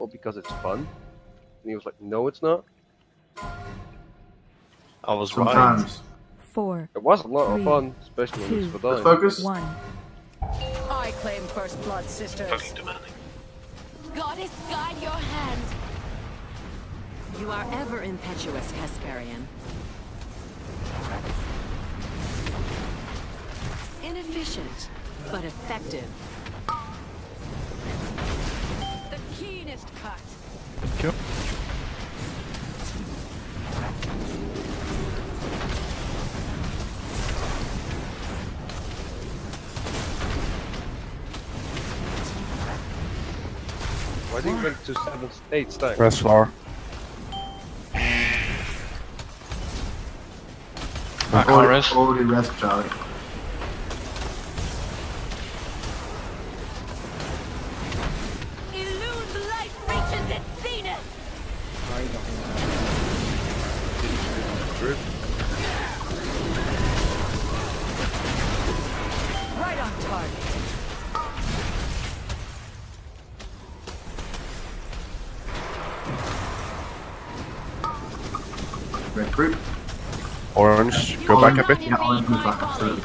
because it's fun. And he was like, no, it's not. I was right. Sometimes. 4, It was a lot 3, of fun, especially when it's 2, for dying. Focus. 1. I claim first blood, sisters. Fucking demanding. Goddess, guide your hand. You are ever impetuous, Hesperian. Inefficient, but effective. The keenest cut. Thank you. Why did you went to 8 stacks? Press floor. Already rest, Charlie. Illune's light reaches its zenith. Drip. Right on target. Red group. Orange, go back a bit. Yeah, orange move back, absolutely.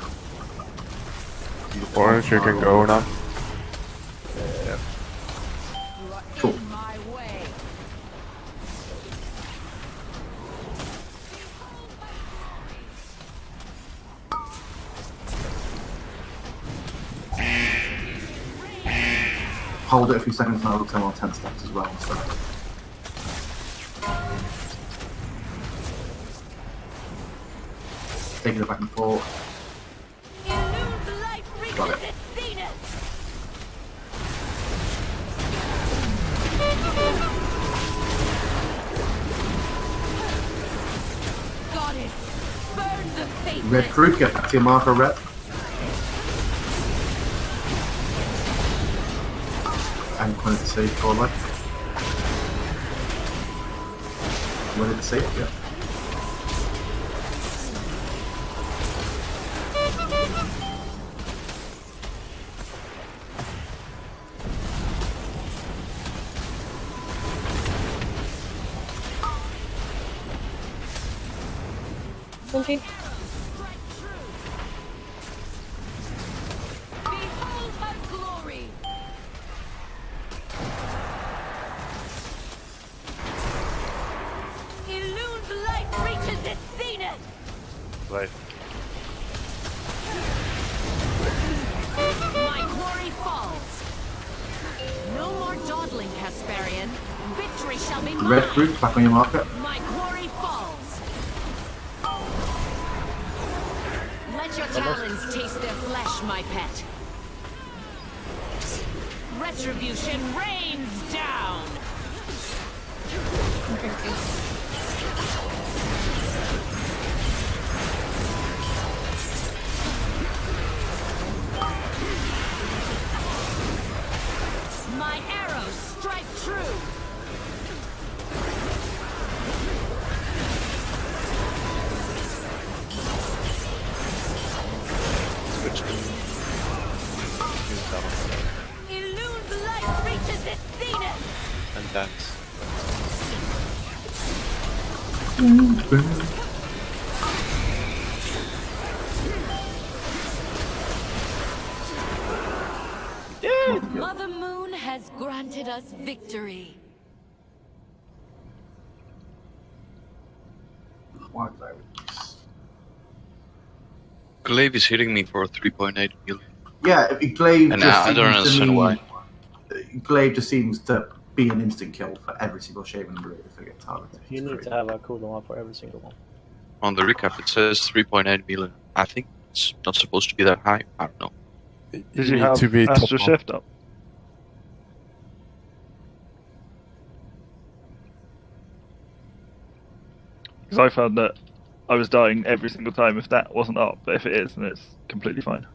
Orange, you can go now. Yeah. Cool. My way. Hold it a few seconds and I'll turn on 10 steps as well. So. Taking it back and forth. Illune's light Got reaches it. its zenith. Goddess, burn the faithless. Red group, get back to your marker, Red. And wanted to save for life. Wanted to save, yeah. Okay. Behold her glory. Illune's light reaches its zenith. Right. My quarry falls. No more dawdling, Hesperian. Victory shall be mine. Red group, back on your marker. My quarry falls. Let your talons taste their flesh, my pet. Retribution rains down. My arrows strike true. Switch to use that one. Illune's light reaches its zenith. And that's Mother Moon has granted us victory. Why did I release? Glaive is hitting me for 3.8 million. Yeah, Glaive And just I don't seems to understand me, why. Glaive just seems to be an instant kill for every single Shaven Blade if they get targeted. You need to have a cooldown for every single one. On the recap, it says 3.8 million. I think it's not supposed to be that high. I don't know. Did you have to be Astro top Shift up? Because I found that I was dying every single time if that wasn't up, but if it is, then it's completely fine.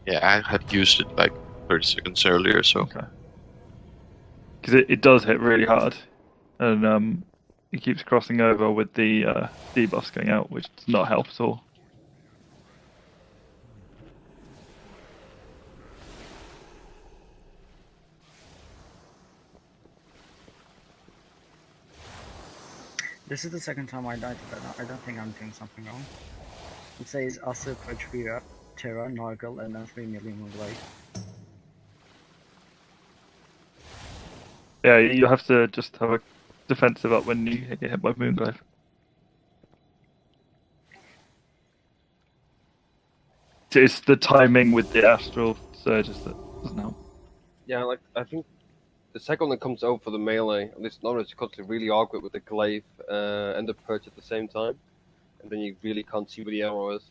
Yeah, I had used it like 30 seconds earlier, so Okay. Because it does hit really hard, and it keeps crossing over with the debuffs going out, which does not help at all. This is the second time I died to that. I don't think I'm doing something wrong. It says Asu, Perchvira, Terra, Nargle, and then 3 million away. Yeah, you have to just have a defensive up when you get hit by Moonglaive. It's the timing with the astral surges that doesn't help. Yeah, like I think the second one that comes out for the melee, at least knowledge, because it's really awkward with the glaive and the perch at the same time, and then you really can't see where the arrow is.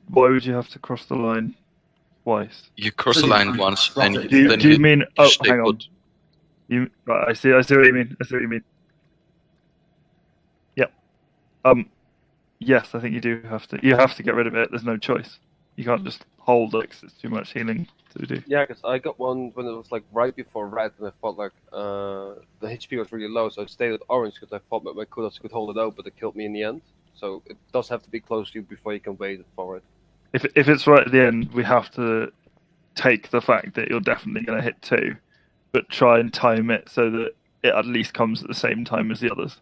Why would you have to cross the line twice? You cross So the you line can once, slot and it. then Do you mean? Oh, stay hang on. put. Right, I see what you mean. I see what you mean. Yep. Yes, I think you do have to. You have to get rid of it. There's no choice. You can't just hold it 'cause it's too much healing to do. Yeah, because I got one when it was like right before red, and I thought like the HP was really low, so I stayed at orange because I thought that my kudos could hold it out, but it killed me in the end. So it does have to be close to you before you can wait for it. If it's right at the end, we have to take the fact that you're definitely going to hit 2, but try and time it so that it at least comes at the same time as the others.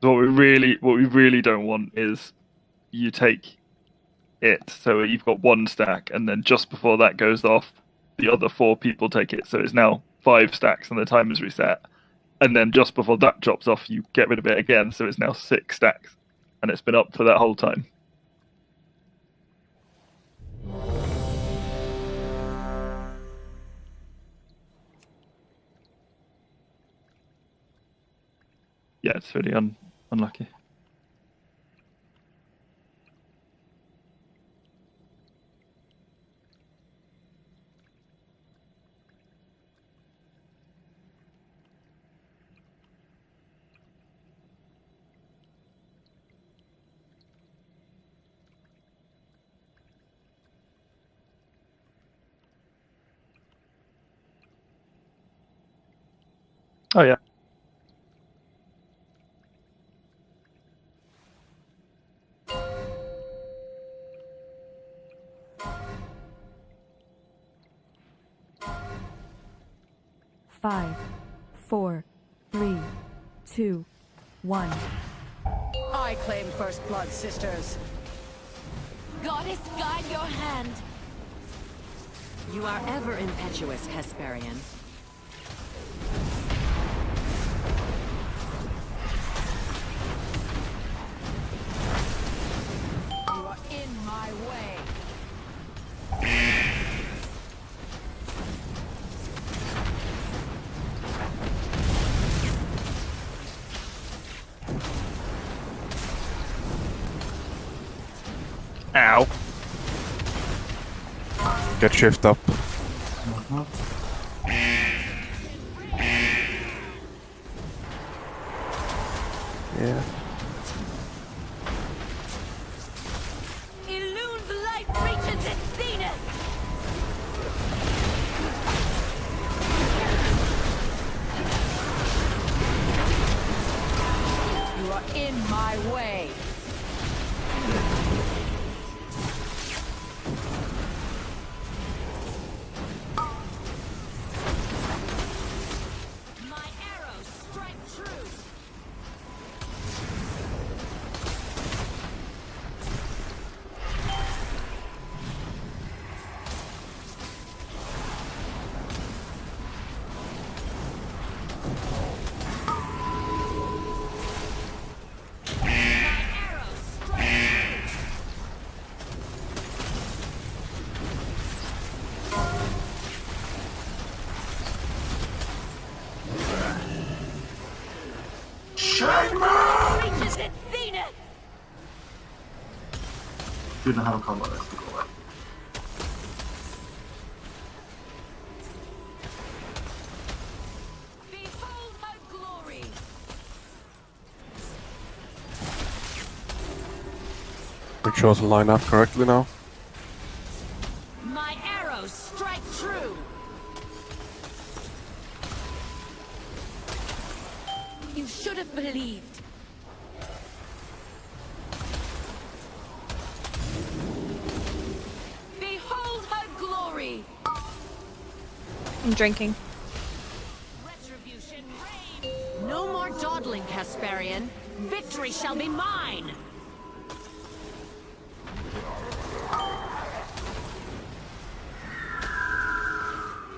So what we really don't want is you take it, so you've got 1 stack, and then just before that goes off, the other 4 people take it, so it's now 5 stacks and the time is reset. And then just before that drops off, you get rid of it again, so it's now 6 stacks, and it's been up for that whole time. Yeah, it's really unlucky. Oh yeah. Five, 4, 3, 2, 1. I claim first blood, sisters. Goddess, guide your hand. You are ever impetuous, Hesperian. You are in my way. Ow. Get shift up. Yeah. Illune's light reaches its zenith! You are in my way. My arrows strike true. My arrows strike true. Reaches its zenith! Do not have a combat list to go away. Make sure to line up correctly now. My arrows strike true. You should have believed. Behold her glory. I'm drinking. Retribution reigns. No more dawdling, Casparian. Victory shall be mine.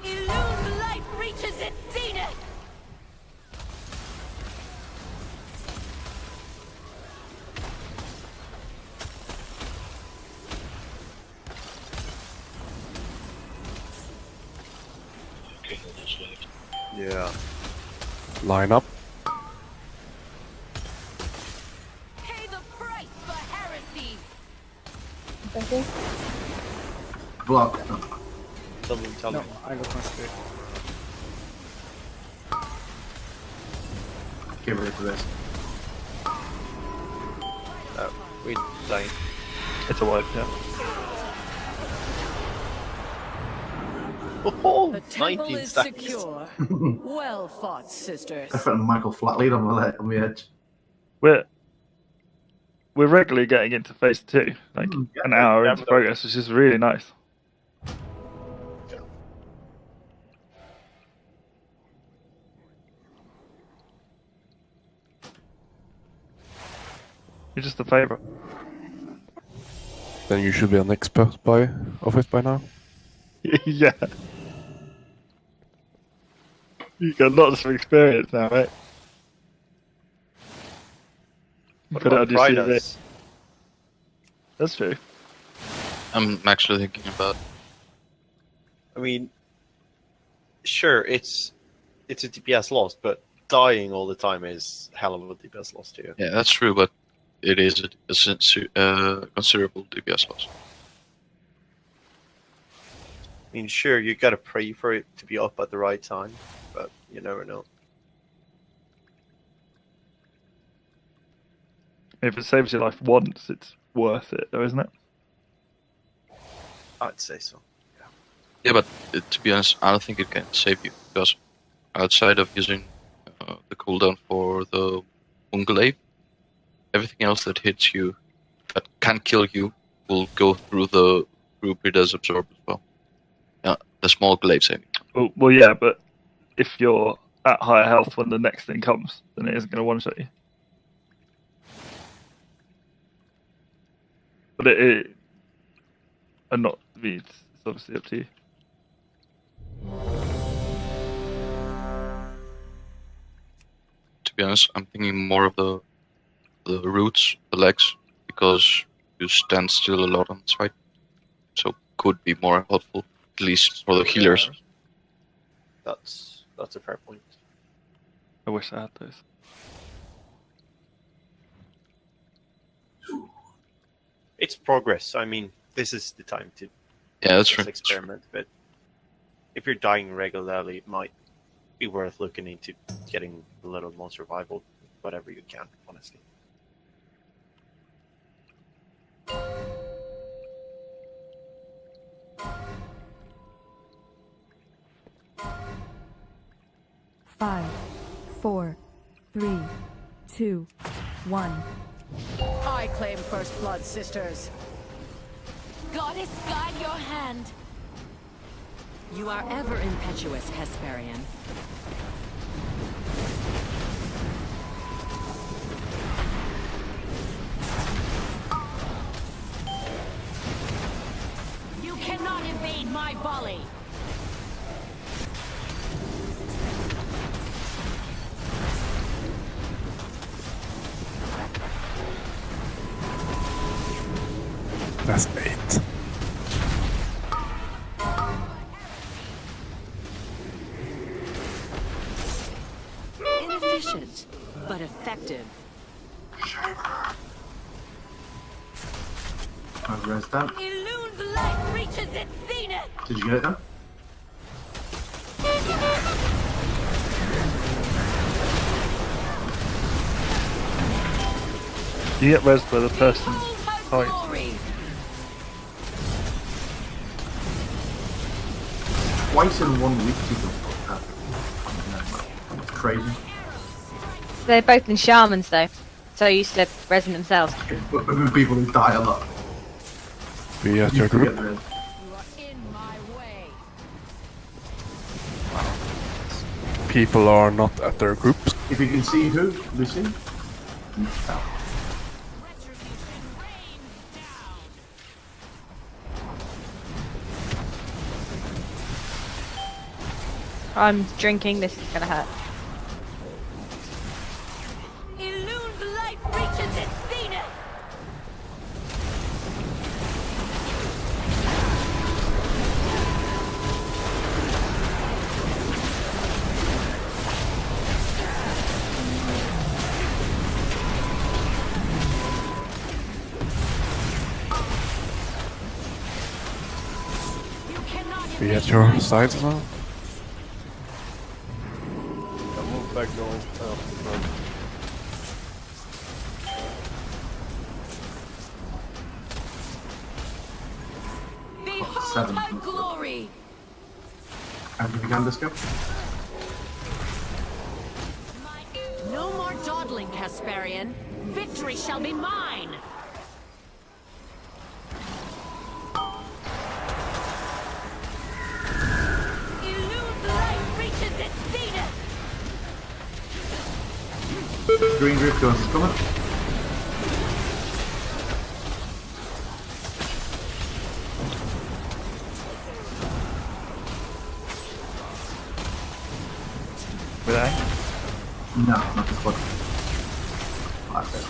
Illumined light reaches its zenith. Yeah. Line up. Pay the price for heresy. Drinking. Block. No, I got my spirit. Get ready for this. We dying. It's a wipe, yeah. Oh, The temple 19 is stacks. secure. Well fought, sisters. Definitely Michael flat lead on the edge. We're regularly getting into phase 2, like Yeah. an hour Yeah, into progress, which is really nice. You're just a favourite. Then you should be an expert of it by now. Yeah. You got lots of experience now, right? What Put it about on your CV. Pridas? That's true. I'm actually thinking about. I mean, sure, it's a DPS loss, but dying all the time is hell of a DPS loss too. Yeah, that's true, but it is a considerable DPS loss. I mean, sure, you gotta pray for it to be up at the right time, but you never know. If it saves your life once, it's worth it, though, isn't it? I'd say so. Yeah, but to be honest, I don't think it can save you, because outside of using the cooldown for the Unglaive, everything else that hits you, that can kill you, will go through the Pridas absorb as well. Yeah, the small glaive saving. Well, yeah, but if you're at higher health when the next thing comes, then it isn't going to one-shot you. But and not me, it's obviously up to you. To be honest, I'm thinking more of the roots, the legs, because you stand still a lot on this fight. So could be more helpful, at least for the healers. That's a fair point. I wish I had those. It's progress. I mean, this is the time to Yeah, that's just true. experiment. But if you're dying regularly, it might be worth looking into getting a little more survival, whatever you can, honestly. Five, 4, 3, 2, 1. I claim first blood, sisters. Goddess, guide your hand. You are ever impetuous, Hesperian. You cannot evade my volley. That's 8. Inefficient, but effective. I've raised that. Illune's light reaches its zenith. Did you get it done? You get res by the person tight. glory! Twice in 1 week, people have That's crazy. They're both in shamans though, so used to resin themselves. But people who die a lot. Be at You your forget group. the- You are in my way. People are not at their groups. If you can see who, Lucy. No. Retribution rains down. I'm drinking, this is gonna hurt. Illune's light reaches its zenith. You cannot Be at your sides as well. I'll move back north. behold 7. my glory. Have you begun this go? No more dawdling, Casparian. Victory shall be mine. Illune's light reaches its zenith. Green group goes is coming. With A. No, not this one. 5 there.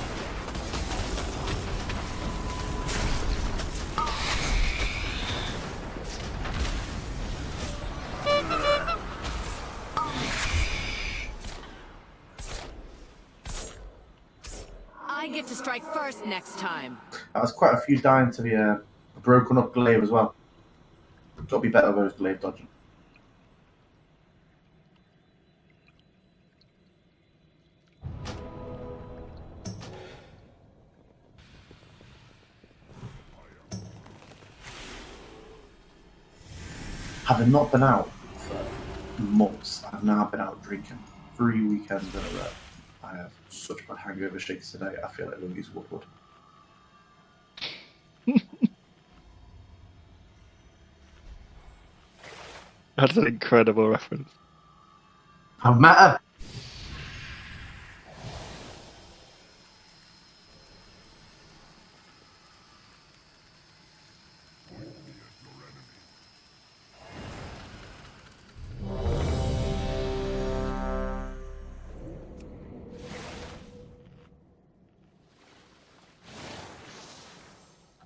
I get to strike first next time. That was quite a few dying to the broken up glaive as well. Got to be better with those glaive dodging. Having not been out for months, I've now been out drinking 3 weekends in a row. I have such bad hangover shakes today, I feel like Louise Woodward. That's an incredible reference. I've met her!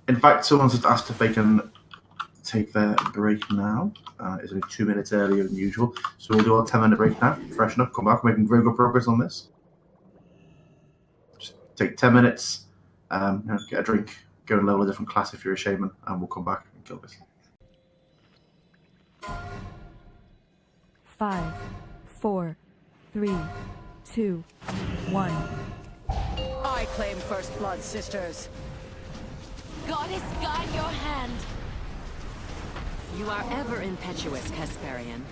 In fact, someone's just asked if they can take their break now. It's only 2 minutes earlier than usual. So we'll do our 10-minute break now, freshen up, come back, making very good progress on this. Just take 10 minutes, get a drink, go and level a different class if you're a shaman, and we'll come back and kill this. 5, 4, 3, 2, 1. I claim first blood, sisters. Goddess, guide your hand. You are ever impetuous, Casparian.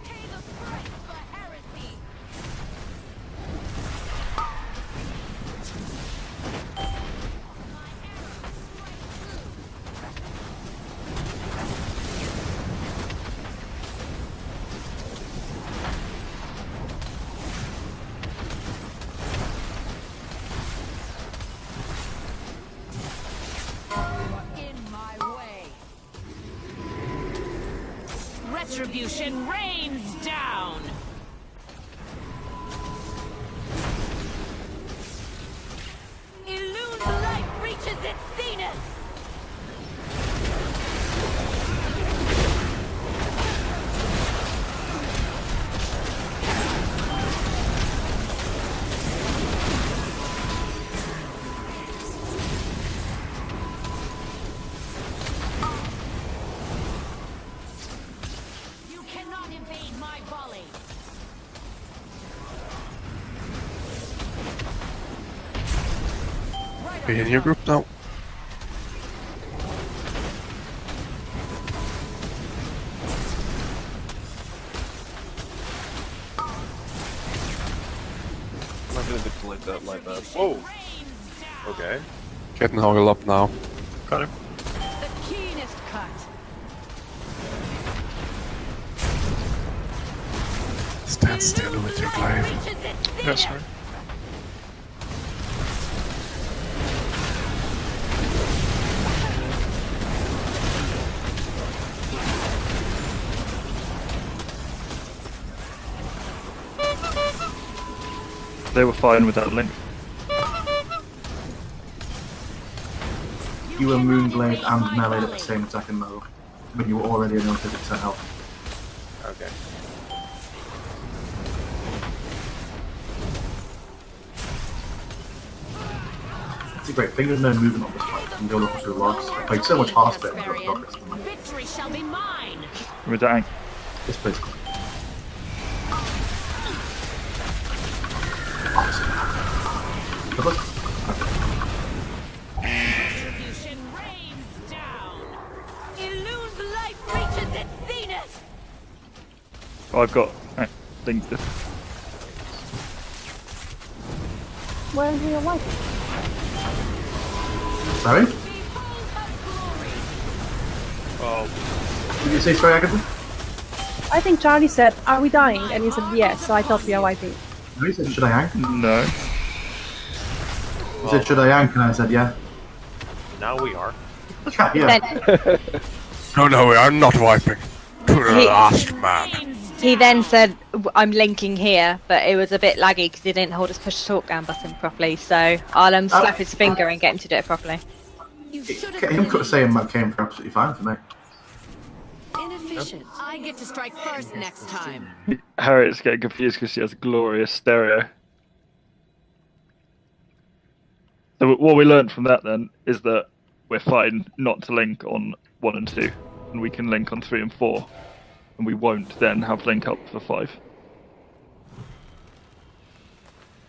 Pay the price for heresy. Retribution rains down! Illune's light reaches its zenith! You cannot invade my Be in your group now. Might be a bit too late that, my bad. Whoa! Okay. Getting Hoggle up now. Got him. The keenest cut. Stand still with your glaive. Yeah, sorry. They were fine without Link. You were Moonblade and meleeed at the same attacking mode when you were already on 50% health. Okay. It's a great thing, there's no movement on this fight. You can go looking through the logs. I played so much Hearthstone with Casparian, progress. victory shall be mine. We're dying. This place. Retribution rains down. Illune's light reaches its zenith. Oh, I've got Link. Where is your wife? Sorry? Behold her glory. Oh, Did you say sorry, Agatha? I think Charlie said, "Are we dying?" And you said yes. So I thought we are wiping. No, he said, should I hang? No. He said, should I hang? And I said, yeah. now we are. Yeah. Then No, we are not wiping. To the He- last man. he then said, "I'm linking here," but it was a bit laggy because he didn't hold his push to talk down button properly. So I'll slap his finger and get him to do it properly. You should Him saying that came for absolutely fine for me. inefficient. I get to strike first next time. Harriet's getting confused because she has a glorious stereo. So what we learned from that then is that we're fine not to link on 1 and 2, and we can link on 3 and 4, and we won't then have link up for 5.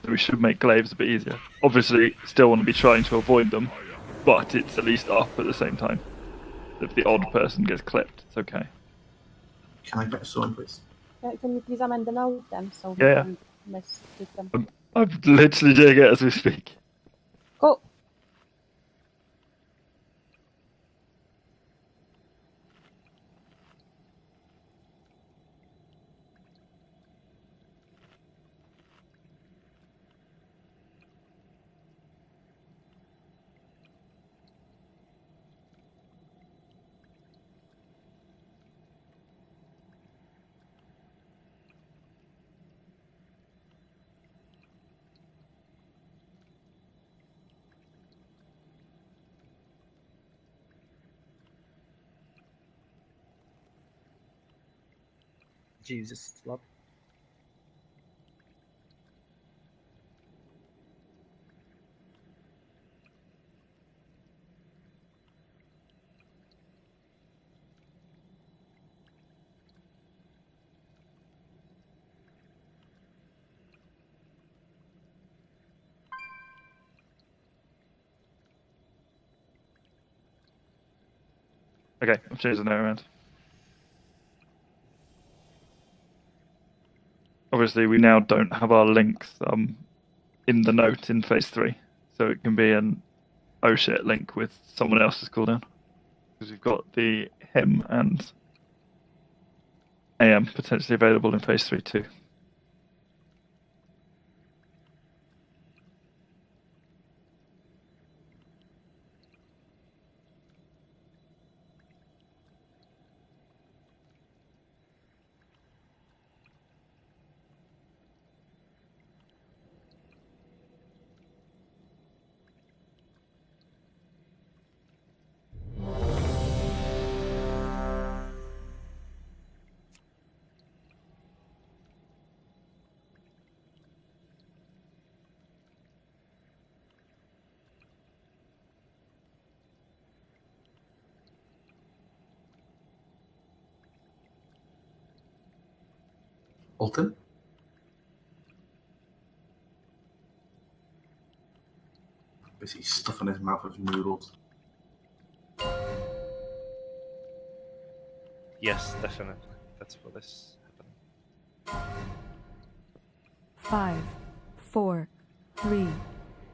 So we should make glaives a bit easier. Obviously, still want to be trying to avoid them, but it's at least up at the same time. If the odd person gets clipped, it's okay. Can I get a sword, please? Can you please amend the note then, so we Yeah. can mess with them? I'm literally doing it as we speak. Cool. Jesus, slop. Okay, I've changed the note around. Obviously, we now don't have our links in the note in phase 3, so it can be an oh shit link with someone else's cooldown. Because we've got the him and AM potentially available in phase 3 too. Alton? Basically stuffing his mouth with noodles. Yes, definitely. That's what is happening. 5, 4, 3,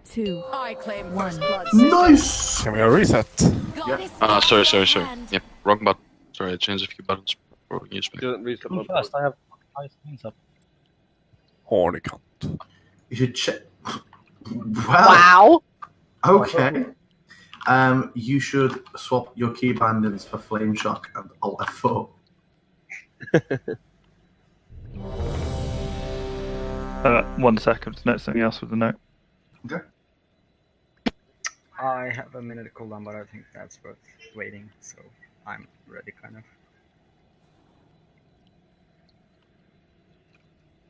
2, I claim 1. first blood. Nice! Can we reset? Sorry. Yep, wrong button. Sorry, I changed a few buttons before we use back. Didn't reset Go my fast, I have 5 things up. Horny cunt. You should check. Wow. Okay. You should swap your key bindings for Flame Shock and Alt F4. 1 second. Note something else with the note. Okay. I have a minute cooldown, but I think that's worth waiting, so I'm ready, kind of.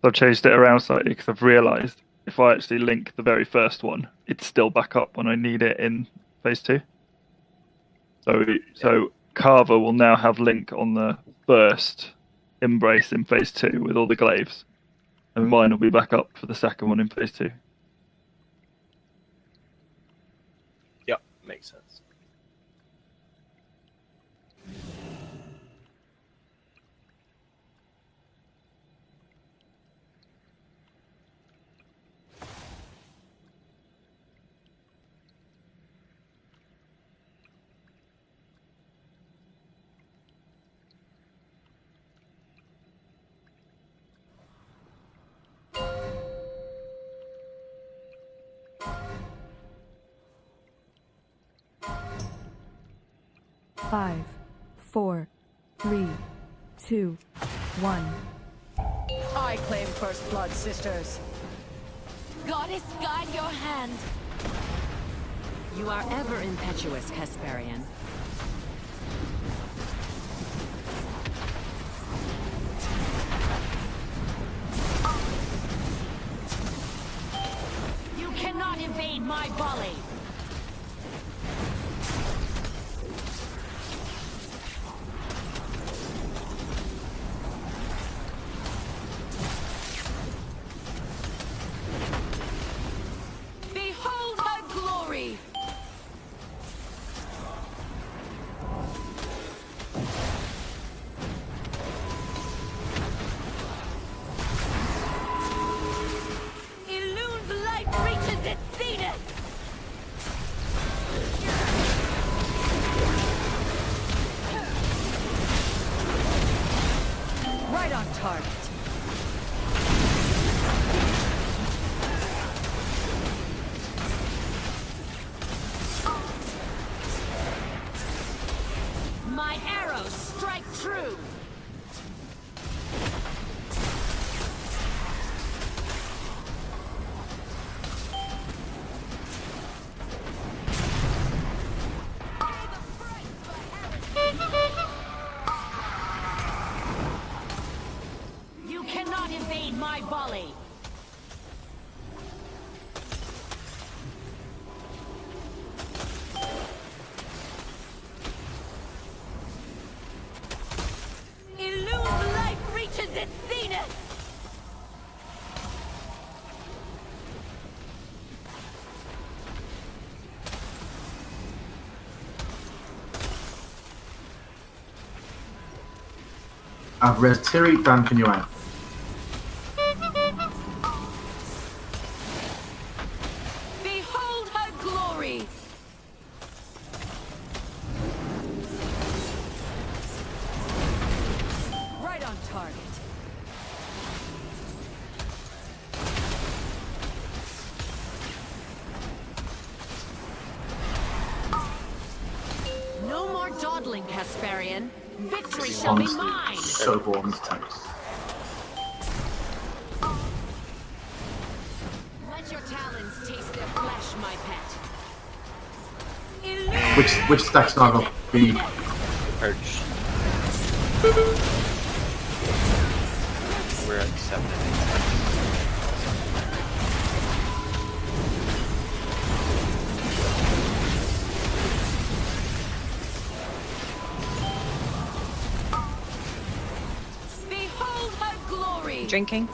I've changed it around slightly because I've realised if I actually link the very first one, it's still back up when I need it in phase 2. So Carver will now have link on the first embrace in phase 2 with all the glaives, and mine will be back up for the second one in phase 2. Yep, makes sense. Five, 4, 3, 2, 1. I claim first blood, sisters. Goddess, guide your hand. You are ever impetuous, Hesperian. You cannot evade my volley. Behold her glory! Illune's light reaches its zenith! Right on target. My arrows strike true. You cannot evade my volley. Illune's light reaches its zenith! I've res Tiri, Dan, can you out? Behold her glory! Right on target. No more dawdling, Hesperian. Victory shall be Honestly, mine! so bored this tank. Let your talons taste their flesh, my pet. Which stack's not going to be? Purge. We're at 7 and 8. Behold her glory! Drinking.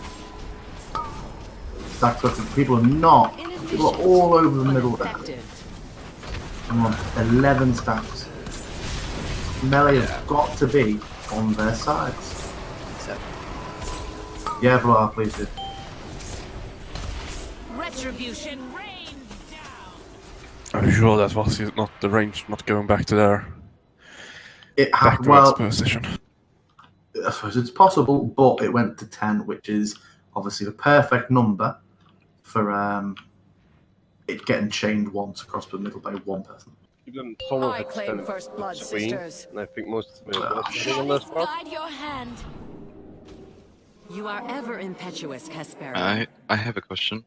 Stack's got people are not. People are all over the middle there. Effective. I'm on 11 stacks. Melee has got to be on their sides. Sept. Yeah, Vlar, please do. Retribution rains down. Are you sure that was not the range, not going back to their It back to well, its position? I suppose it's possible, but it went to 10, which is obviously the perfect number for it getting chained once across the middle by one person. Even someone I had claim stand first blood, screen, sisters. and I think most of them were sitting on Goddess, that spot. guide your hand. You are ever impetuous, Casparian. I have a question.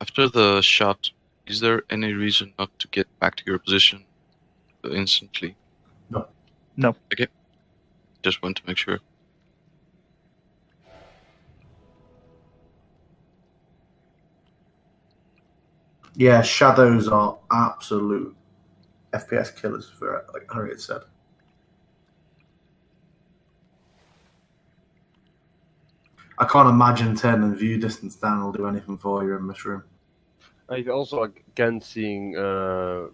After the shot, is there any reason not to get back to your position instantly? No. No. Okay. Just want to make sure. Yeah, shadows are absolute FPS killers for like Harriet said. I can't imagine turning view distance down will do anything for you in this room. I've also again seeing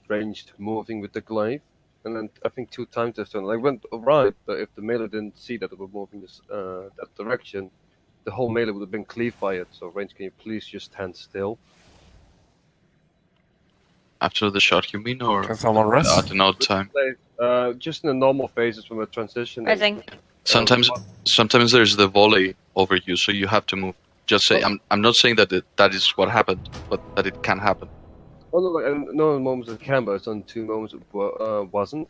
ranged moving with the glaive, and then I think 2 times this turn I went right, but if the melee didn't see that it was moving this that direction, the whole melee would have been cleaved by it. So range, can you please just stand still? After the shot, you mean, or Can someone rest? at an odd time? Just in the normal phases from a transition. Resing. Sometimes there's the volley over you, so you have to move. Just say, I'm not saying that that is what happened, but that it can happen. Oh no, like, no moments it can, but it's on 2 moments it wasn't.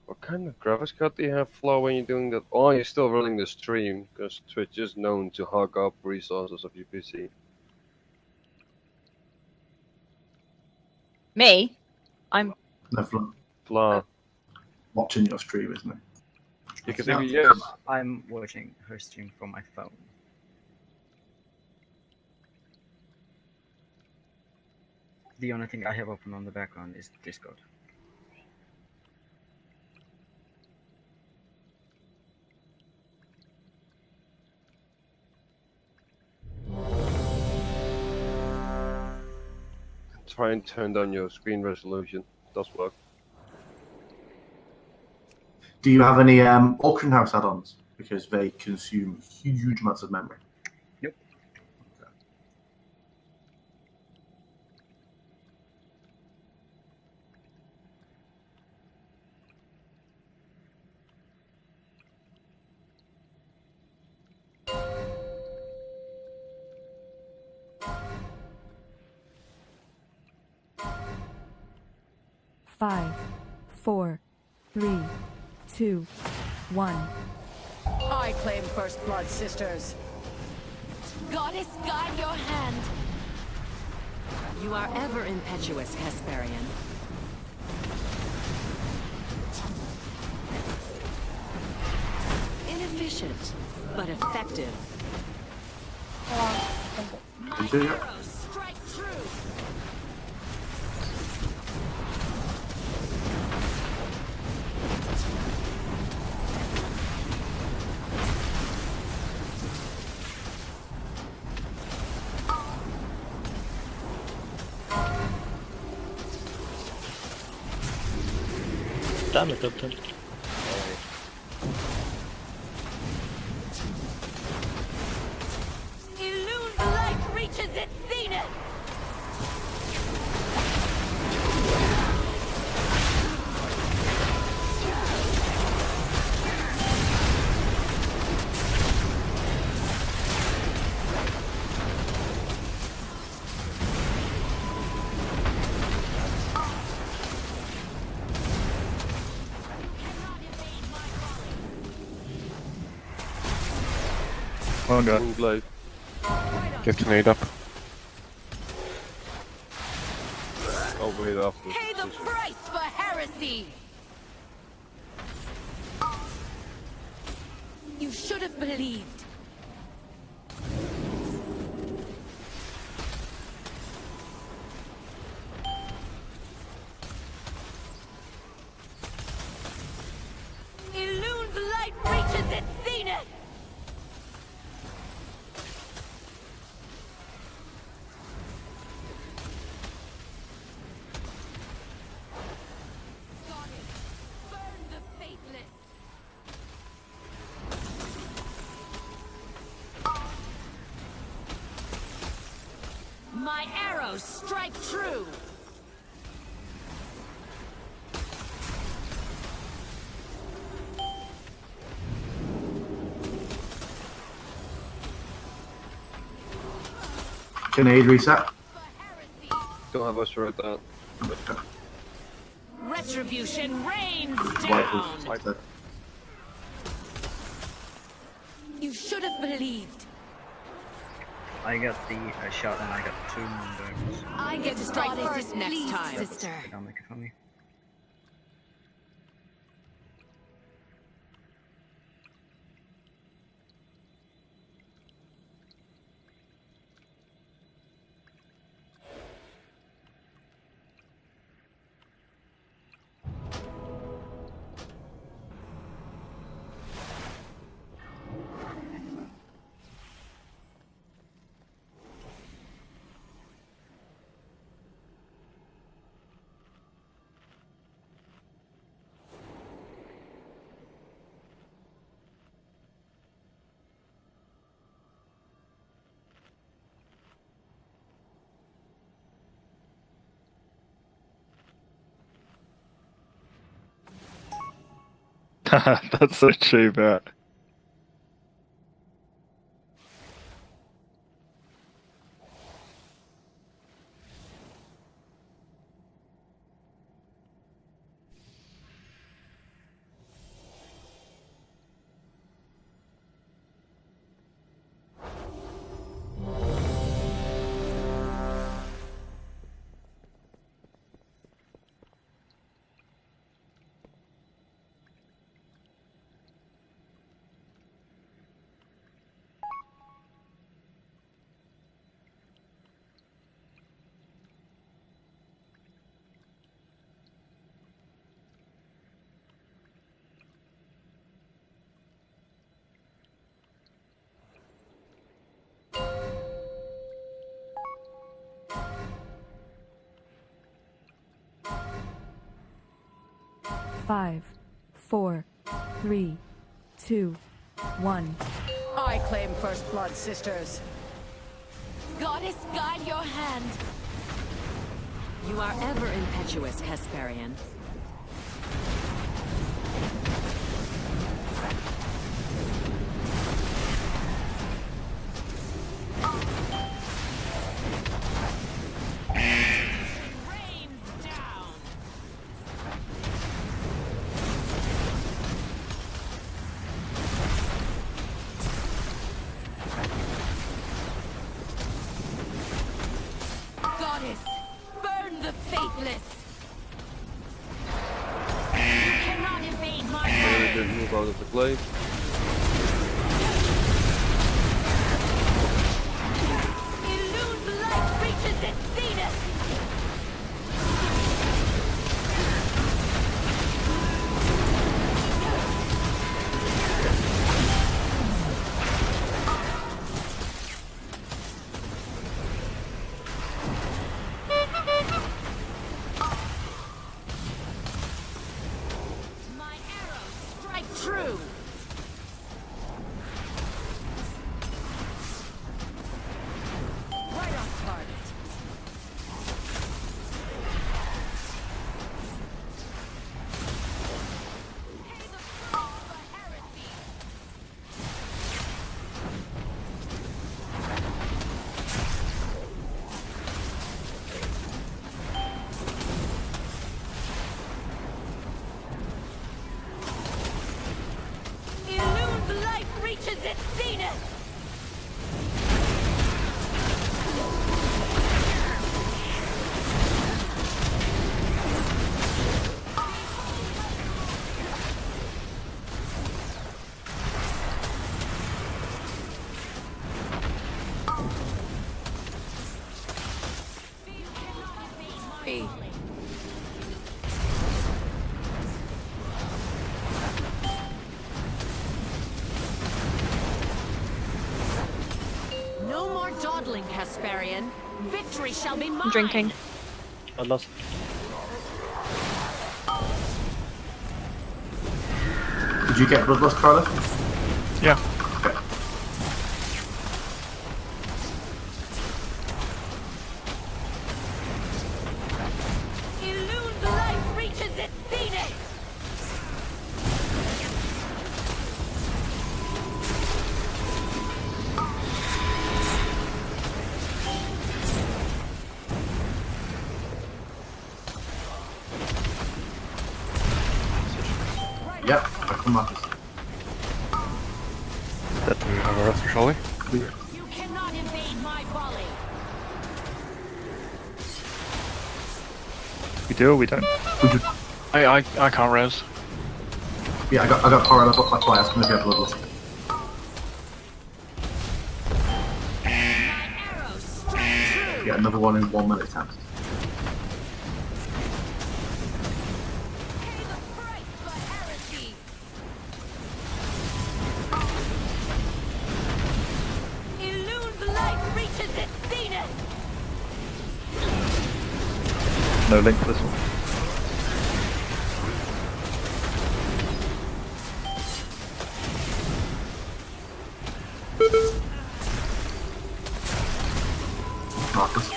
What kind of graphics card do you have, Flo, when you're doing that? Oh, you're still running the stream, because Twitch is known to hog up resources of your PC. Me? I'm. No, Fla. Watching your stream, isn't it? Because No, yes. I'm watching her stream from my phone. The only thing I have open on the background is Discord. Try and turn down your screen resolution. It does work. Do you have any auction house add-ons? Because they consume huge amounts of memory. Yep. Five, 4, 3, 2, 1. I claim first blood, sisters. Goddess, guide your hand. You are ever impetuous, Casparian. Inefficient, but effective. My arrows strike true. Damn it, Upton. Illune's light reaches its zenith. Oh god. Moonglade. Get grenade up. Oh wait, after. Pay the price for heresy. You should have believed. My arrows strike true. Can aid reset? Don't have us right that. Retribution rains White down. was dead. You should have believed. I got the shot and I got 2 moonbeams. I get to strike first next time. Sister. Don't make it for me. That's so true, Matt. Five, 4, 3, 2, 1. I claim first blood, sisters. Goddess, guide your hand. You are ever impetuous, Hesperian. Goddess, burn the faithless. You cannot evade my I didn't move out of the glade. Illune's light reaches its zenith. My arrows strike true. Right on target. Pay the fall for heresy. Illune's light reaches its zenith. Me. No more dawdling, Hesperian. Victory shall be mine. I'm drinking. I lost. Did you get Bloodlust, Carla? Yeah. Okay. Yep, I come Marcus. That we have a rest for Charlie. You cannot evade my volley. We do or we don't? I can't res. Yeah, I got power level, that's why I was going to get bloodless. Yeah, another one in 1 minute time. No link for this one. Marcus.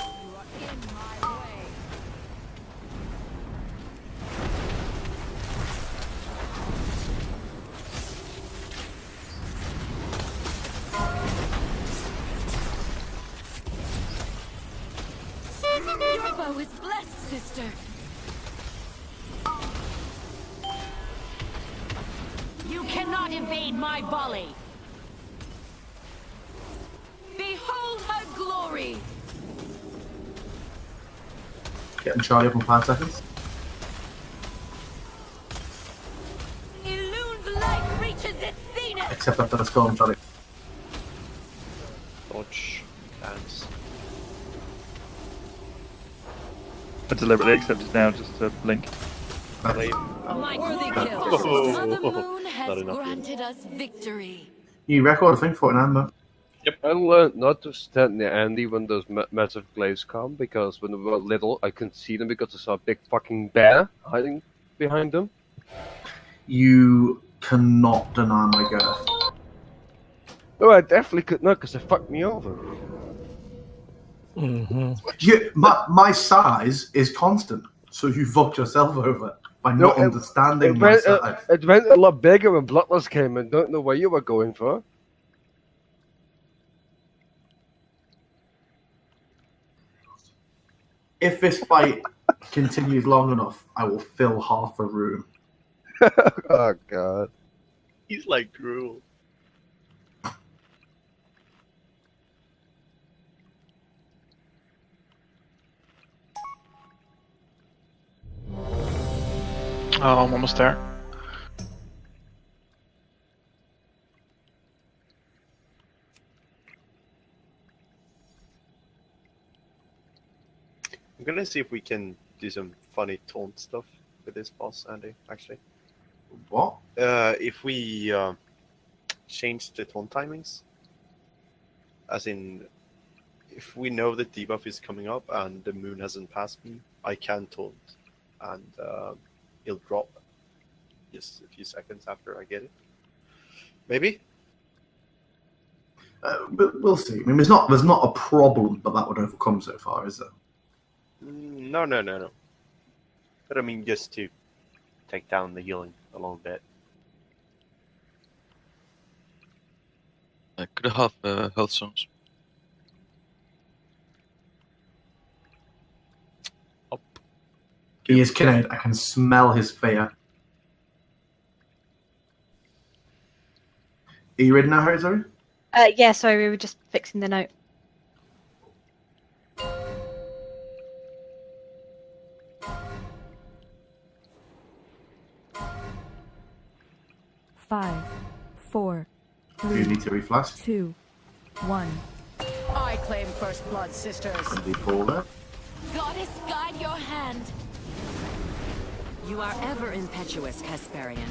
Your bow is blessed, sister. You cannot evade my volley. Behold her glory. Getting Charlie up in 5 seconds. Illune's light reaches its zenith. Except after the storm, Charlie. Dodge. Dance. I deliberately accepted now just to blink. My worthy kill. Mother Moon has granted us victory. You record, I think, 49 though. Yep. I learned not to stand near Andy when those massive glaives come, because when they were little, I couldn't see them because I saw a big fucking bear hiding behind them. You cannot deny my girth. No, I definitely could not, because they fucked me over. My size is constant, so you fucked yourself over by not understanding my size. It went a lot bigger when Bloodlust came in. Don't know what you were going for. If this fight continues long enough, I will fill half a room. Oh god. He's like drool. Oh, I'm almost there. I'm gonna see if we can do some funny taunt stuff with this boss, Andy, actually. What? If we change the taunt timings, as in, if we know the debuff is coming up and the moon hasn't passed me, I can taunt, and it'll drop just a few seconds after I get it. Maybe? We'll see. I mean, there's not a problem that would overcome so far, is there? No. But I mean, just to take down the healing a little bit. Could I have health zones? Up. He is Kinnaid. I can smell his fear. Are you ready now, Harry? Sorry? Yeah, sorry, we were just fixing the note. Five, four, You three, need to reflash. 2, 1. I claim first blood, sisters. And be pulled up. Goddess, guide your hand. You are ever impetuous, Hesperian.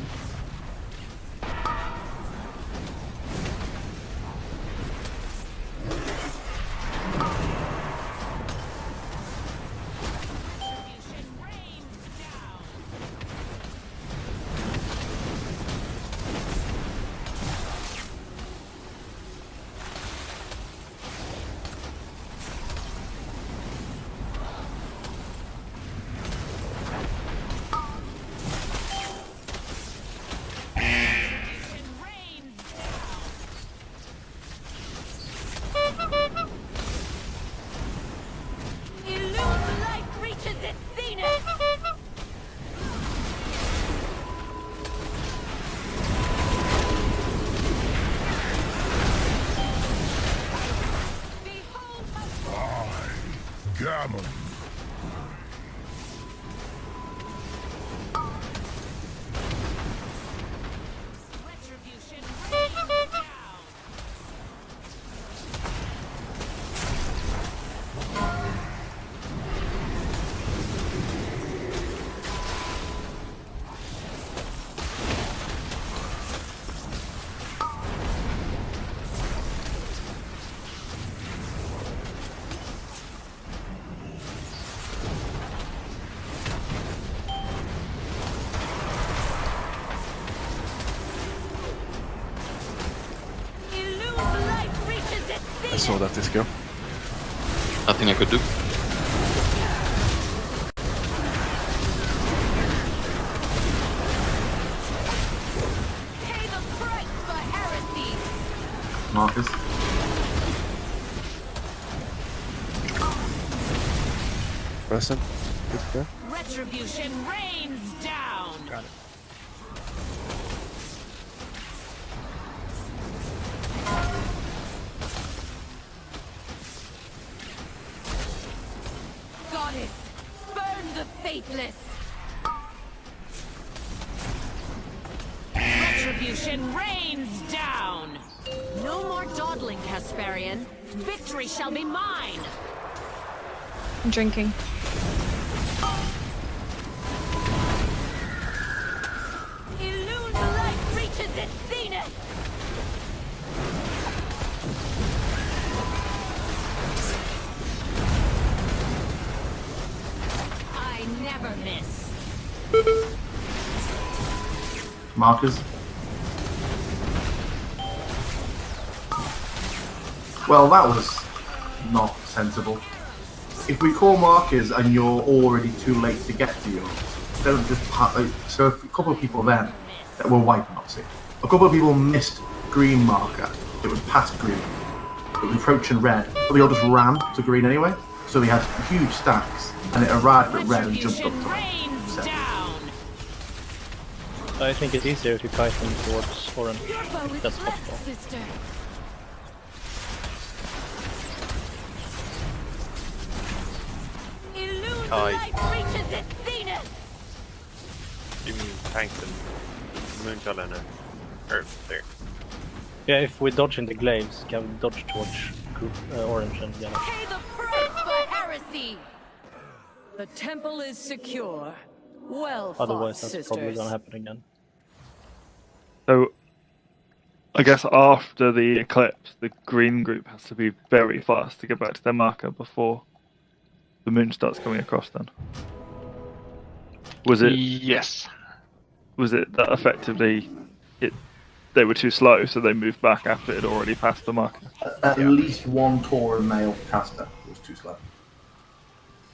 Gammon. I saw that disco. Nothing I could do. Pay the price for heresy. Marcus. Present. Disco. Retribution rains down. Got it. Goddess, burn the faithless. Retribution rains down. No more dawdling, Hesperian. Victory shall be mine. I'm drinking. Illune's light reaches its zenith. I never miss. Marcus. Well, that was not sensible. If we call markers and you're already too late to get to yours, don't just so if a couple of people then that were white, obviously. A couple of people missed green marker. It was past green. It was approaching red, but they all just ran to green anyway. So they had huge stacks, and it arrived at red and jumped up to it. I think it's easier if you kite them towards orange. Your bow is That's blessed, possible. sister. Illune's light reaches its zenith. You mean tank and Mooncall and Earth there? Yeah, if we dodge in the glaives, can we dodge towards orange and yellow? Pay the price for heresy. The temple is secure. Well fought, Otherwise, that's sisters. probably gonna happen again. So, I guess after the eclipse, the green group has to be very fast to get back to their marker before the moon starts coming across. Then was it? Yes. Was it that effectively they were too slow, so they moved back after it had already passed the marker? At least one Tauren male caster was too slow.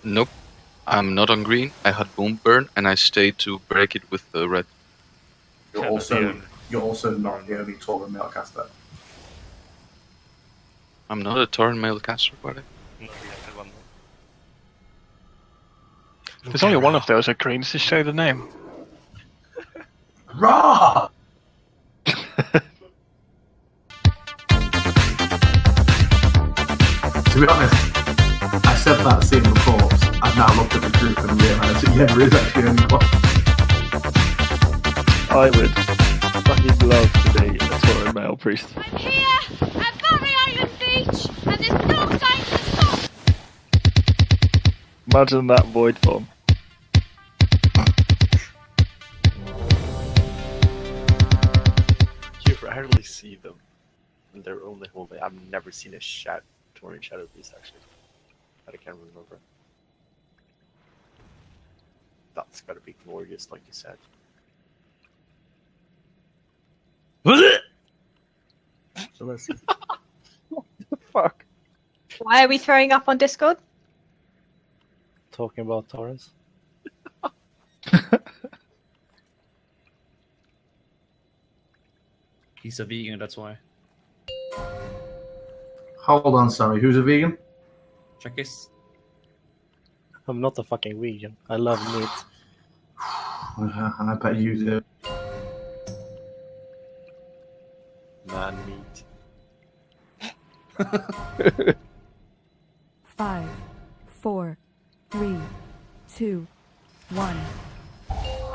Nope. I'm not on green. I had boom burn and I stayed to break it with the red. You're also not the only Tauren male caster. I'm not a Tauren male caster, but There's only one of those at green. Just show the name. Rah! To be honest, I said that scene in the corpse. I've now looked at the group and realised that there is actually only one. I would fucking love to be a Tauren male priest. I'm here at Barry Island Beach, and there's no sign to stop. Imagine that void form. You rarely see them in their only hallway. I've never seen a Tauren Shadow Beast actually. That I can't remember. That's gotta be glorious, like you said. So let's see. What the fuck? Why are we throwing up on Discord? Talking about Taurens. He's a vegan, that's why. Hold on, sorry. Who's a vegan? Check this. I'm not a fucking vegan. I love meat. I bet you do. Man meat. 5, 4, 3, 2, 1.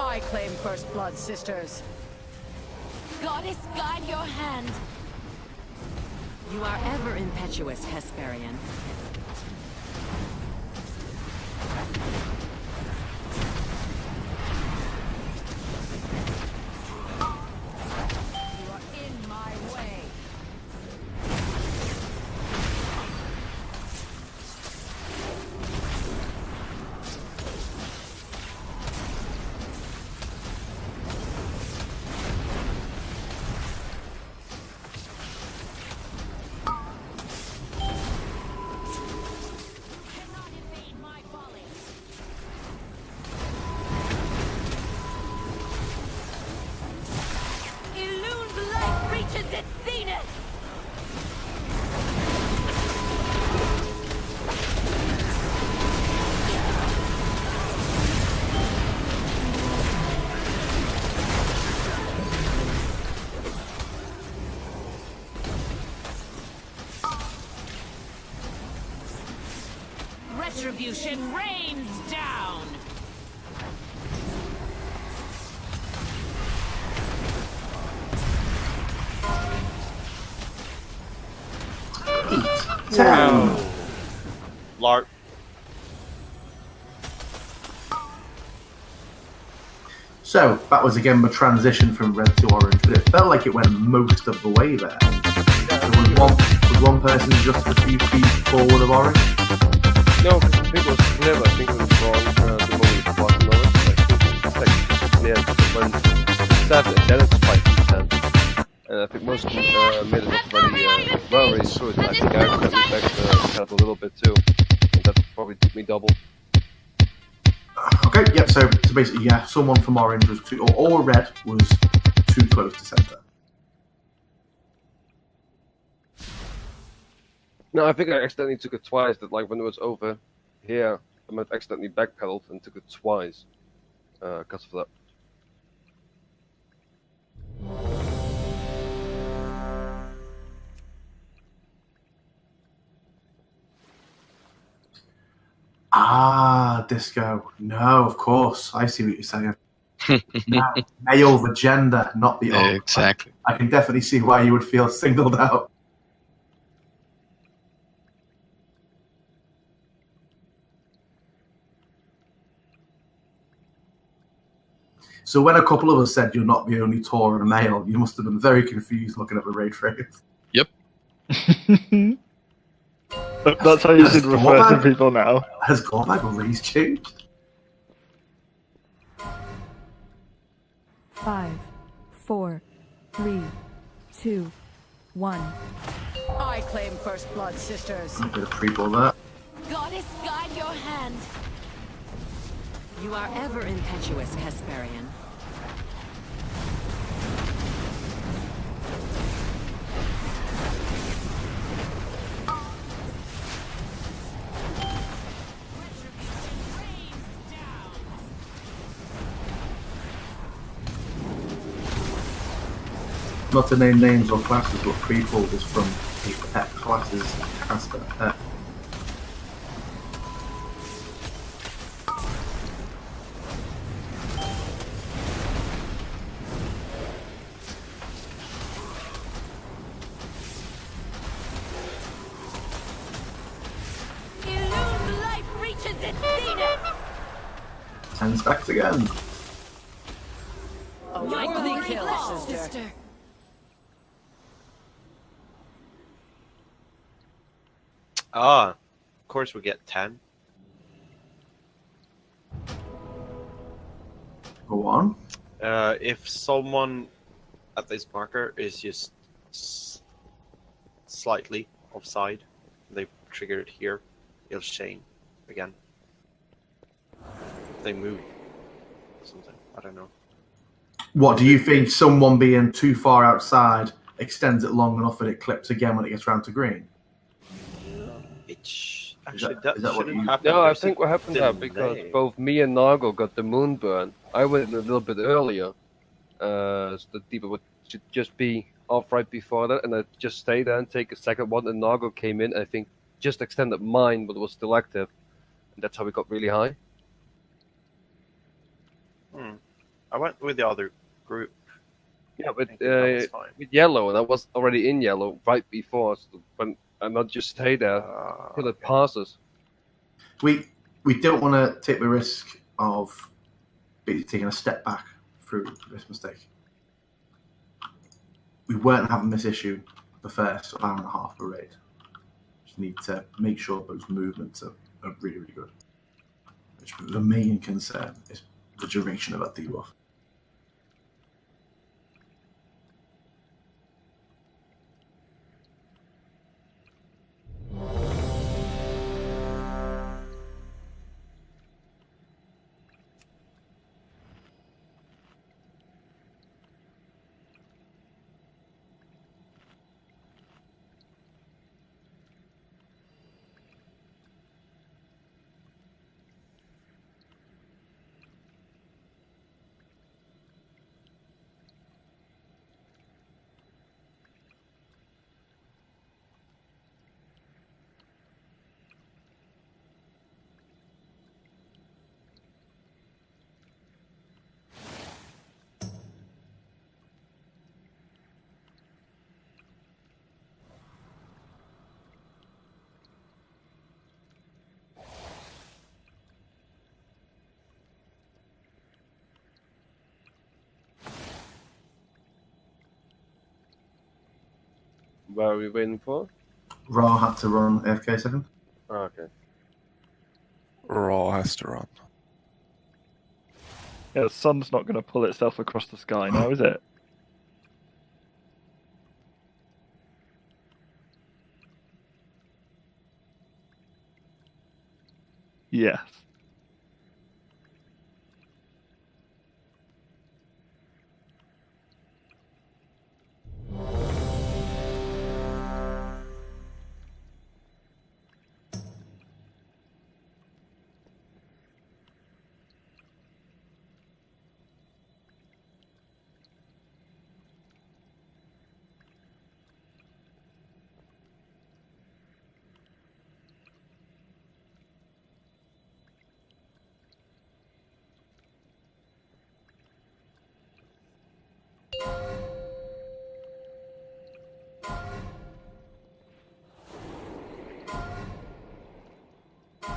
I claim first blood, sisters. Goddess, guide your hand. You are ever impetuous, Hesperian. You are in my way. Illune's light reaches its zenith! Retribution rains down! Ten. Lark. So that was again the transition from red to orange, but it felt like it went most of the way there. Was one person just a few feet forward of orange? No, because I think it was clear, but I think it was wrong the moment it was orange. I think it's clear because it went 7 and then it's 5%. And I think most made it already well really through it. I think I accidentally backed a little bit too. And that probably took me double. Okay, yep, so basically, yeah, someone from orange was too, or red was too close to centre. No, I think I accidentally took it twice. That like when it was over here, I might accidentally backpedaled and took it twice. Because of that. Ah, disco. No, of course. I see what you're saying. No, male the gender, not the old. Exactly. I can definitely see why you would feel singled out. So when a couple of us said you're not the only Tauren male, you must have been very confused looking at the raid frames. Yep. That's how you should refer to people now. Has Gorbag race changed? 5, 4, 3, 2, 1. I claim first blood, sisters. I'm going to pre-pull that. Goddess, guide your hand. You are ever impetuous, Hesperian. Not to name names or classes, but pre-pull was from the pet classes cast at pet. Illune's light reaches its zenith! 10 stacks again. A worthy kill, sister. Ah, of course we get 10. Go on. If someone at this marker is just slightly offside, they trigger it here, it'll chain again. If they move or something, I don't know. What do you think? Someone being too far outside extends it long enough that it clips again when it gets round to green? Actually, is that what you... happen. No, I think what happened there, because both me and Nargo got the moonburn. I went a little bit earlier, so the deeper should just be off right before that, and I just stayed there and take a second one, and Nargo came in, I think, just extended mine, but it was still active. That's how we got really high. I went with the other group. Yeah, but That was fine. with yellow, and I was already in yellow right before, so when I'm not just stay there till it passes. We don't want to take the risk of taking a step back through this mistake. We weren't having this issue the first hour and a half of the raid. Just need to make sure those movements are really, really good. Which the main concern is the duration of that debuff. Where are we waiting for? Ra had to run AFK second. Oh, okay. Raw has to run. Yeah, the sun's not going to pull itself across the sky now, is it? Yes.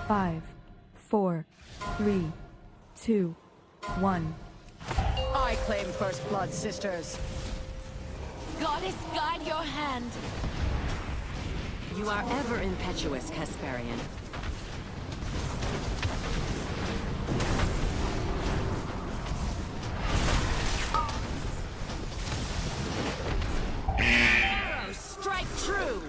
Five, 4, 3, 2, 1. I claim first blood, sisters. Goddess, guide your hand. You are ever impetuous, Hesperian. Arrows strike true.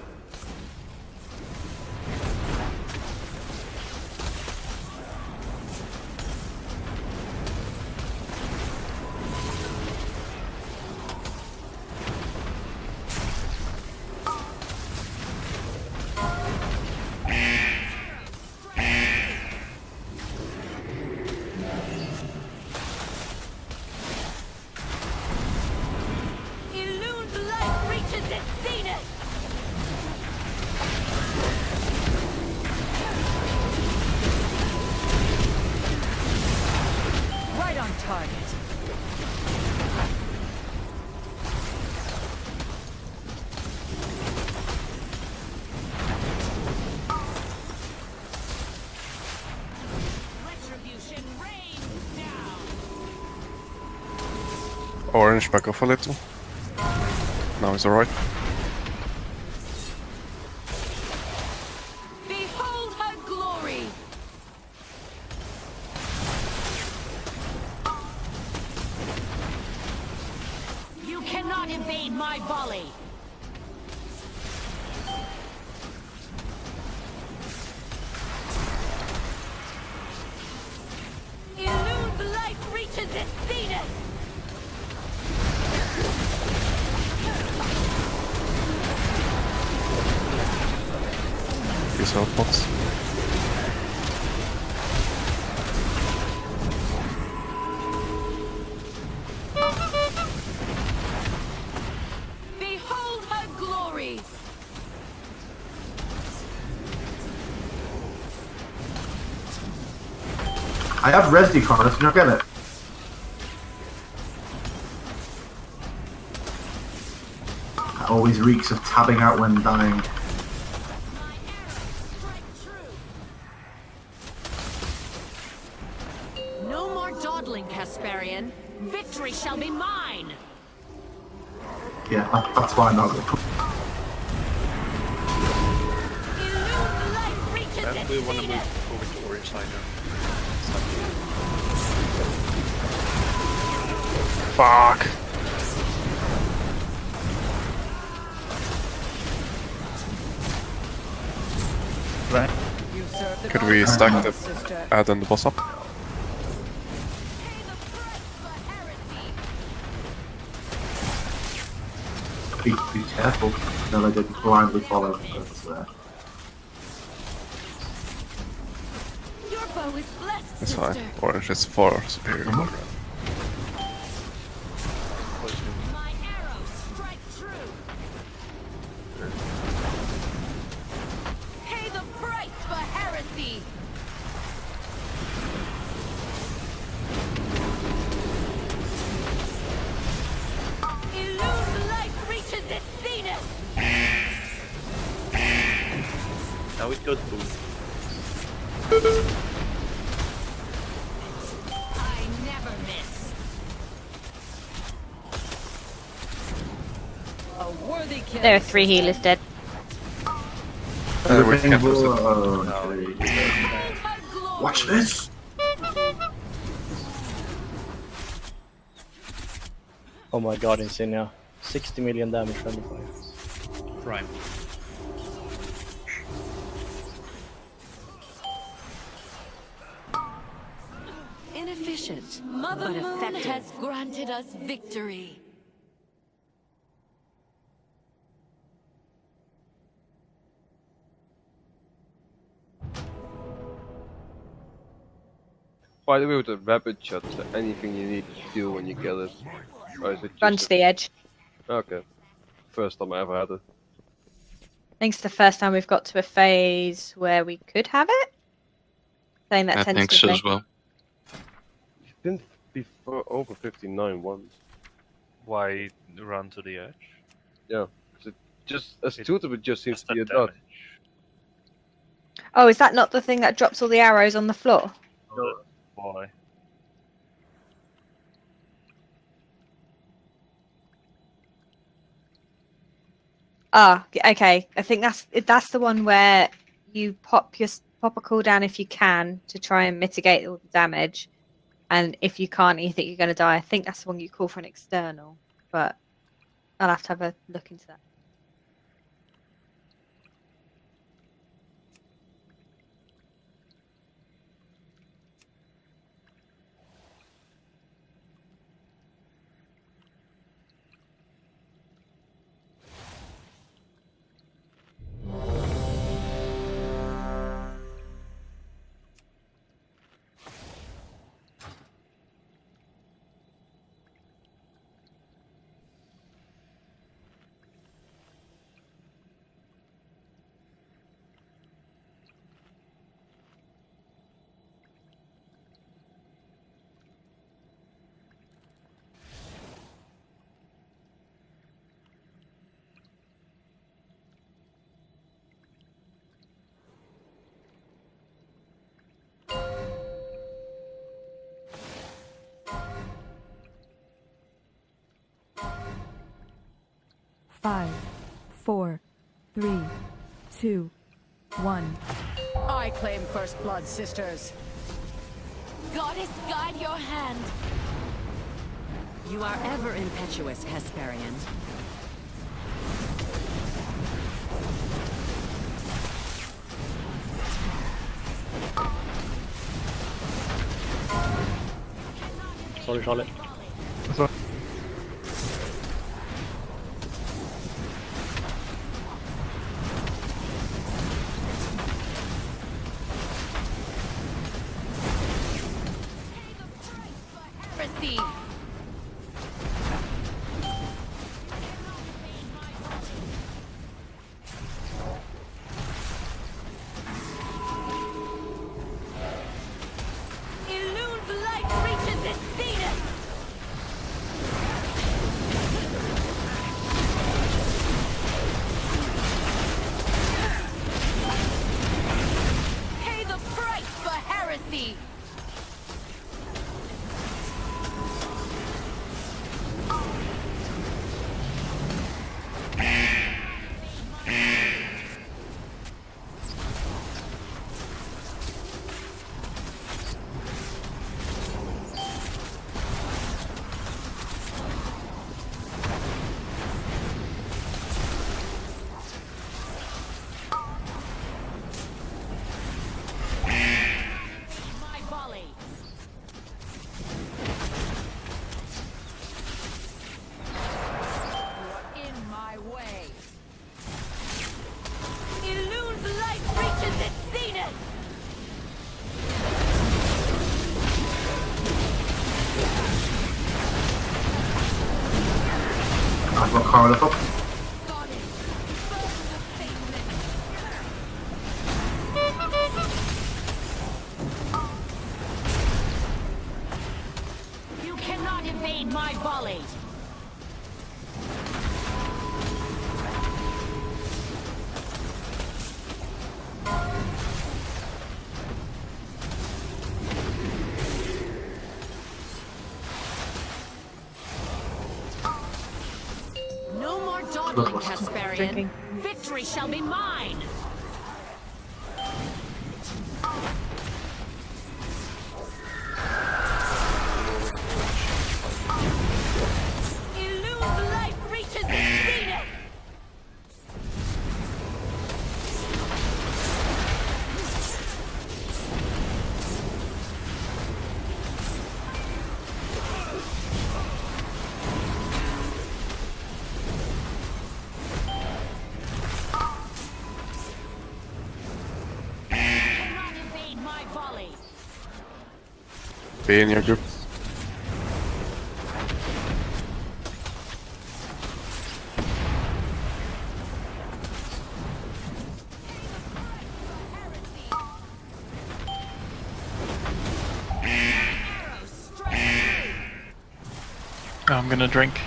Orange back off a little. Now it's alright. Behold her glory! You cannot evade my volley! Illune's light reaches its zenith! Use outpots. Behold her glory! I have Resdy Chorus, you not get it? That always reeks of tabbing out when dying. No more dawdling, Casparian. Victory shall be mine. Yeah, that's why I'm not good. And we want to move over to orange side now. Fuck. Right. Could we stack the add and the boss up? Be careful. No, they didn't blindly follow. That's there. Your bow is blessed, It's fine. sister. Orange is far superior. My arrows strike true. Pay the price for heresy. Illusion light reaches its zenith. Now it goes boom. I never miss. A worthy kill. There are 3 healers dead. We can't lose it. Watch this! Oh my god, Insignia. 60 million damage friendly fire. Prime. Inefficient, Mother Moon has granted us victory. By the way, with the rapid shot, is there anything you need to do when you get it? Or is it just Run to the edge. Okay. First time I ever had it. I think it's the first time we've got to a phase where we could have it. Saying that I think tentatively. so as well. You've been before over 59 once. Why run to the edge? Yeah. So just as intuitive, it just seems to be a dot. Oh, is that not the thing that drops all the arrows on the floor? No. Why? Ah, okay. I think that's the one where you pop a cooldown if you can to try and mitigate all the damage, and if you can't, and you think you're going to die. I think that's the one you call for an external, but I'll have to have a look into that. Five, 4, 3, 2, 1. I claim first blood, sisters. Goddess, guide your hand. You are ever impetuous, Hesperian. Sorry, Charlotte. Receive. power enough up. You cannot evade my volley. No more dawdling, Hesperian. Victory shall be mine. Illu's life reaches its zenith. Cannot evade my volley. Be in your group. I'm gonna drink.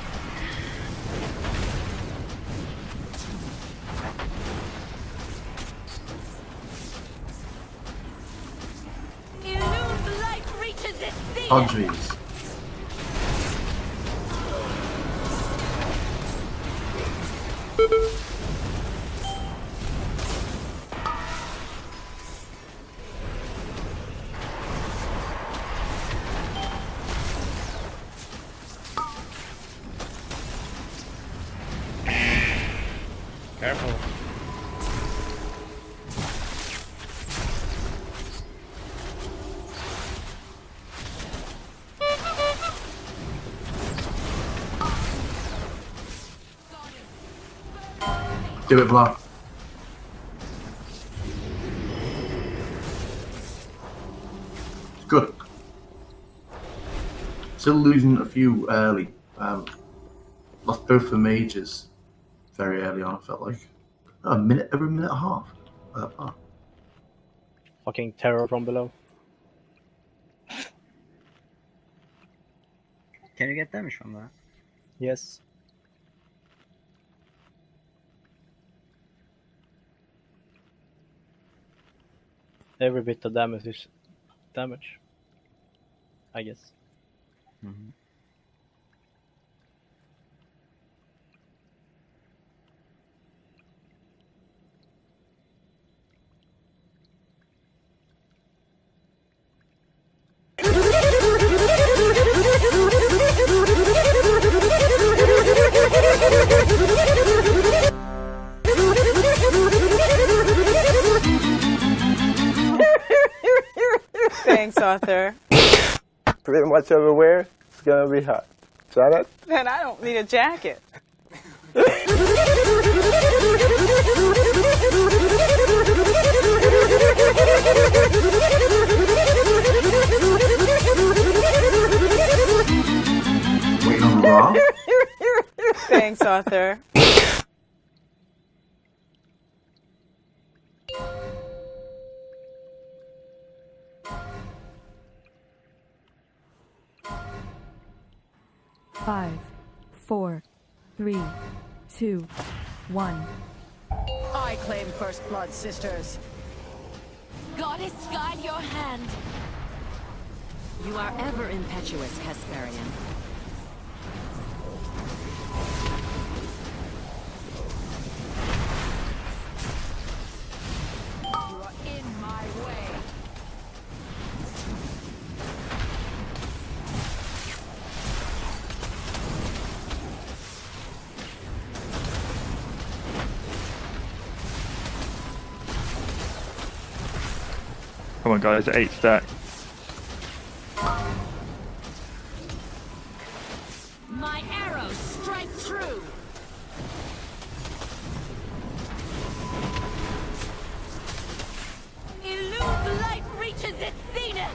Illu's life reaches its zenith. Andres. Careful. Do it, Vlad. Good. Still losing a few early. Lost both the mages very early on, I felt like. A minute, every minute and a half. Fucking terror from below. Can you get damage from that? Yes. Every bit of damage is damage, I guess. Mm-hmm. Thanks, Arthur. Pretty much everywhere, it's gonna be hot. Janet? Then I don't need a jacket. Waiting on Raw? Thanks, Arthur. Five, 4, 3, 2, 1. I claim first blood, sisters. Goddess, guide your hand. You are ever impetuous, Hesperian. You are in my way. Come on, guys, 8 stack. My arrows strike true. Illu's light reaches its zenith.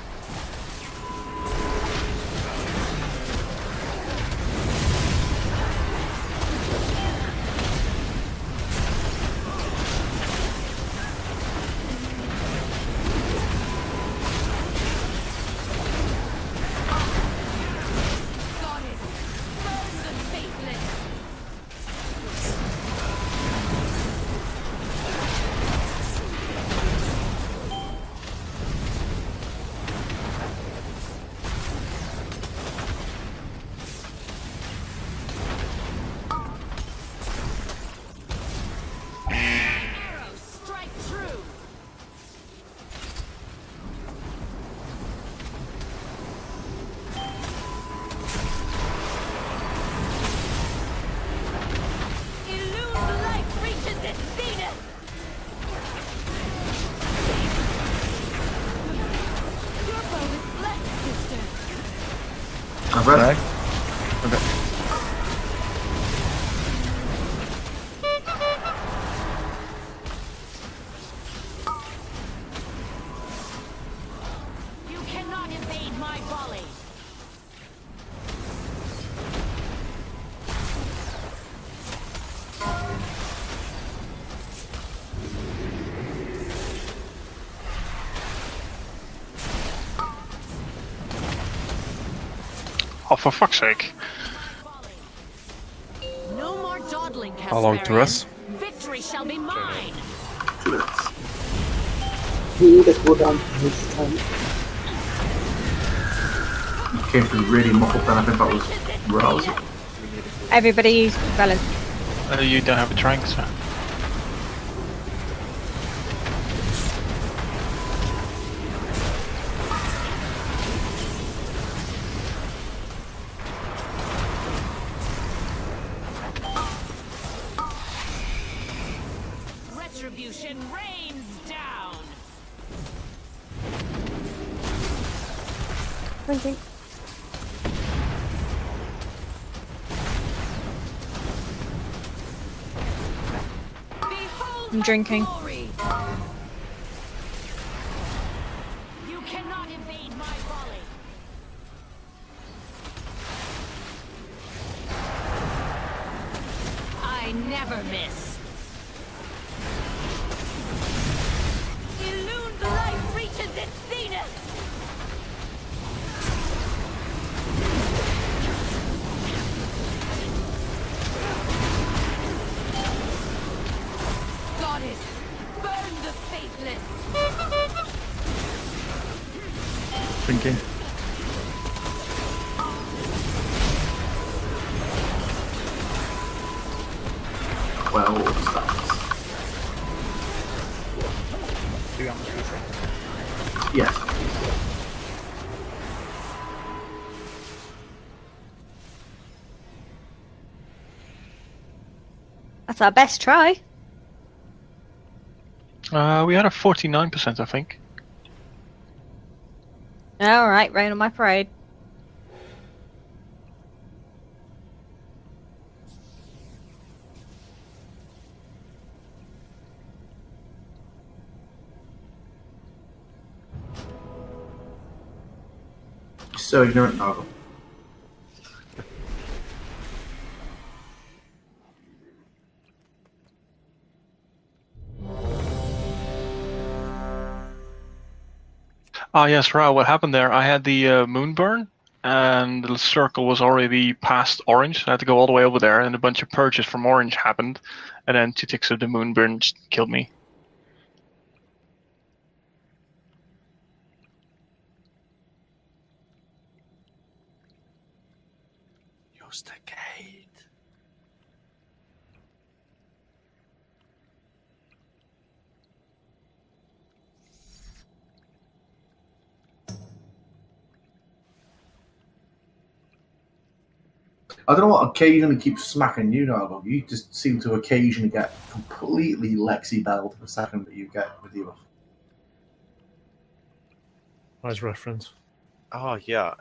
I've read. Okay. You cannot evade my volley. Oh, for fuck's sake. No more dawdling, How long to Casparian. rest? Victory shall be mine. 2 minutes. He the cooldown this time. You came through really muffled then, I think that was rousing. Everybody use balance. You don't have a trank, so. Retribution rains down. Drinking. I'm drinking. Glory. You cannot evade my volley. I never miss. Elune's life reaches its zenith. Goddess, burn the faithless. Drinking. Well, stacks. Do you want me to reset? Yes. That's our best try. We had a 49%, I think. Alright, rain on my parade. So ignorant, Noggle. Ah, yes, Ra, what happened there? I had the moon burn, and the circle was already past orange. I had to go all the way over there, and a bunch of purges from orange happened, and then 2 ticks of the moon burn just killed me. Use the gate. I don't know what occasionally keeps smacking you, Noggle. You just seem to occasionally get completely Lexi-belled the second that you get with you. Nice reference. Oh, yeah.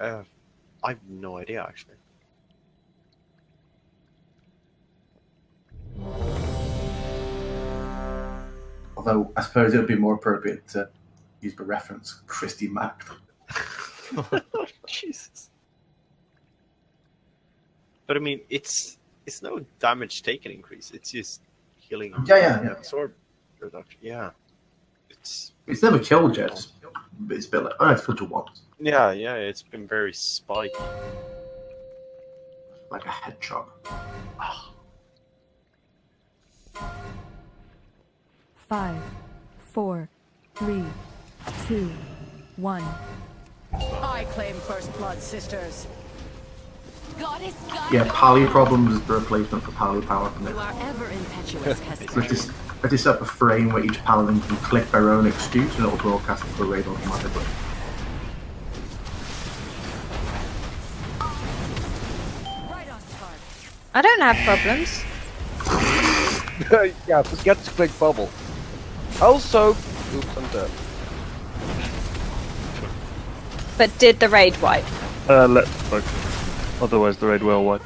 I have no idea, actually. Although, I suppose it would be more appropriate to use the reference Christy Mack. Jesus. But I mean, it's no damage taken increase. It's just healing. Yeah. Absorb reduction. Yeah. It's never killed yet. It's been like, it's killed you once. Yeah. It's been very spiky. Like a hedgehog. Oh. 5, 4, 3, 2, 1. I claim first blood, sisters. Goddess, guide Yeah, your Pally hand. Problems is the replacement for Pally Power. You are ever impetuous, Let's just set up a frame where each paladin can click their own excuse and it'll broadcast it to the raid automatically. I don't have problems. Yeah, forget to click bubble. Also, oops, I'm dead. But did the raid wipe? Let's focus. Otherwise, the raid will wipe.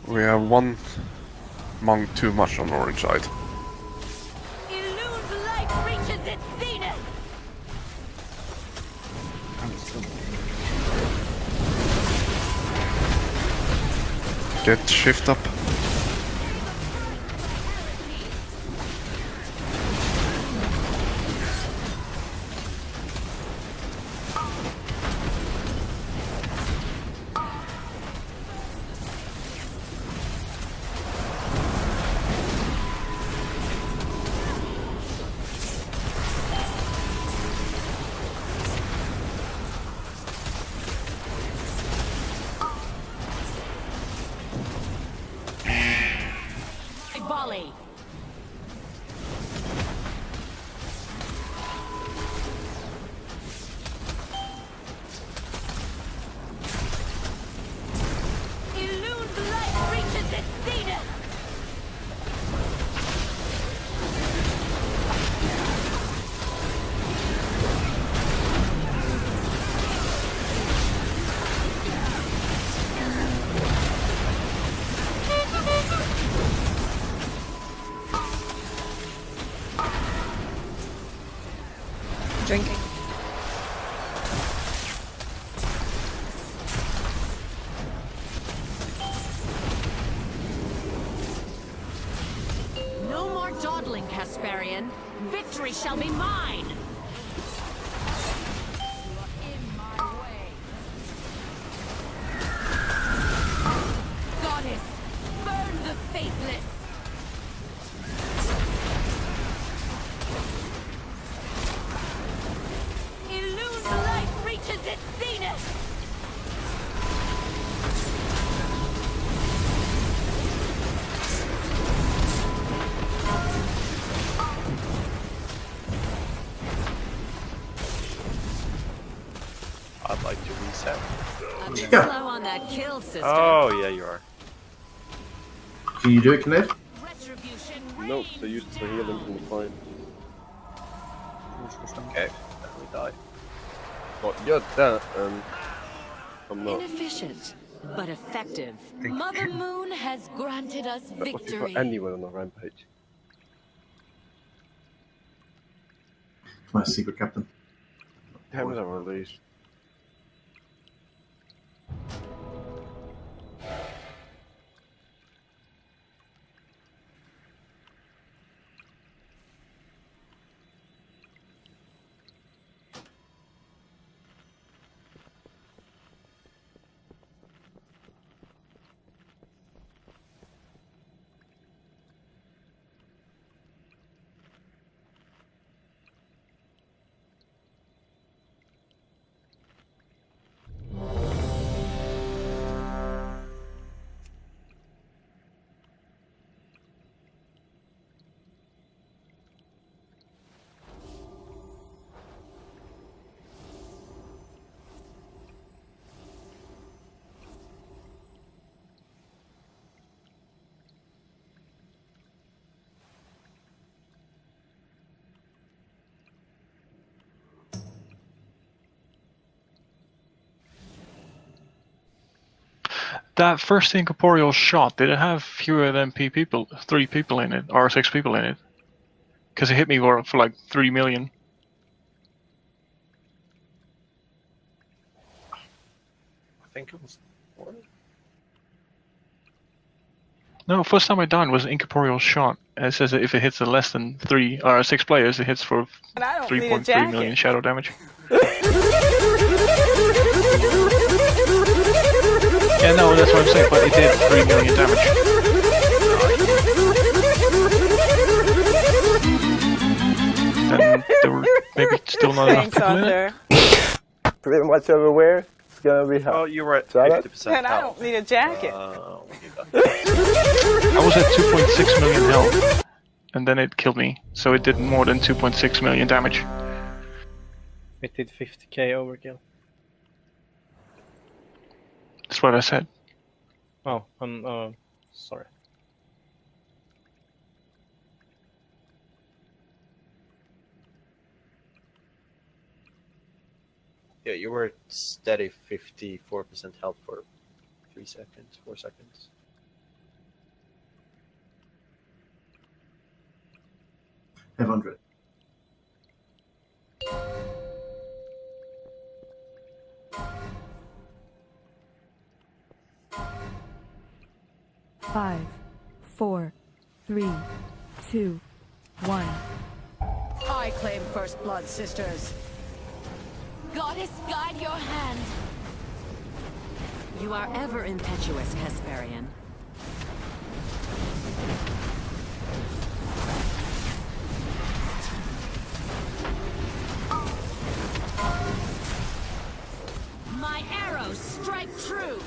We have one monk too much on orange side. Illune's light reaches its zenith. Get shift up. Volley. Illune's light reaches its zenith. Drinking. No more dawdling, Casparian. Victory shall be mine. Goddess, burn the faithless. Illune's light reaches its zenith. I'd like to reset. A bit Yeah. slow on that kill, sister. Oh, yeah, you are. Can you do it, Knit? Nope, they used the healing in the fight. Okay, then we die. But you're dead, and I'm not. Inefficient, but effective. Mother Moon has granted us That was victory. before anyone on the rampage. My secret captain. Cameras are released. That first incorporeal shot, did it have fewer than people, 3 people in it, or 6 people in it? Because it hit me for like 3 million. I think it was 1. No, first time I died was an incorporeal shot. And it says that if it hits less than 3 or 6 players, it hits for And I don't need a 3.3 jacket. million shadow damage. Yeah, no, that's what I'm saying, but it did 3 million damage. And there were maybe still not enough Thanks, people in it. Arthur. Pretty much everywhere. It's gonna be hot. Oh, you were at Janet? 50% And I don't need a jacket. I was at 2.6 million health, and then it killed me, so it did more than 2.6 million damage. It did 50k overkill. That's what I said. Oh, I'm sorry. Yeah, you were at steady 54% health for 3 seconds, 4 seconds. $500. Five, 4, 3, 2, 1. I claim first blood, sisters. Goddess, guide your hand. You are ever impetuous, Hesperian. My arrows strike true.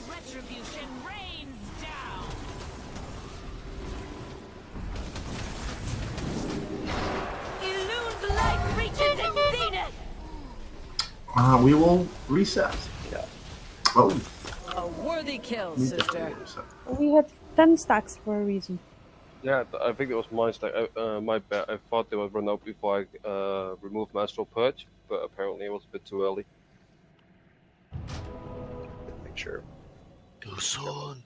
Retribution rains down. Illune's light reaches its zenith. We will reset. Yeah. Oh. A worthy kill, sister. We had 10 stacks for a reason. Yeah, I think it was my stack. My bad. I thought they would run out before I removed my Astral Purge, but apparently it was a bit too early. Make sure. Go soon.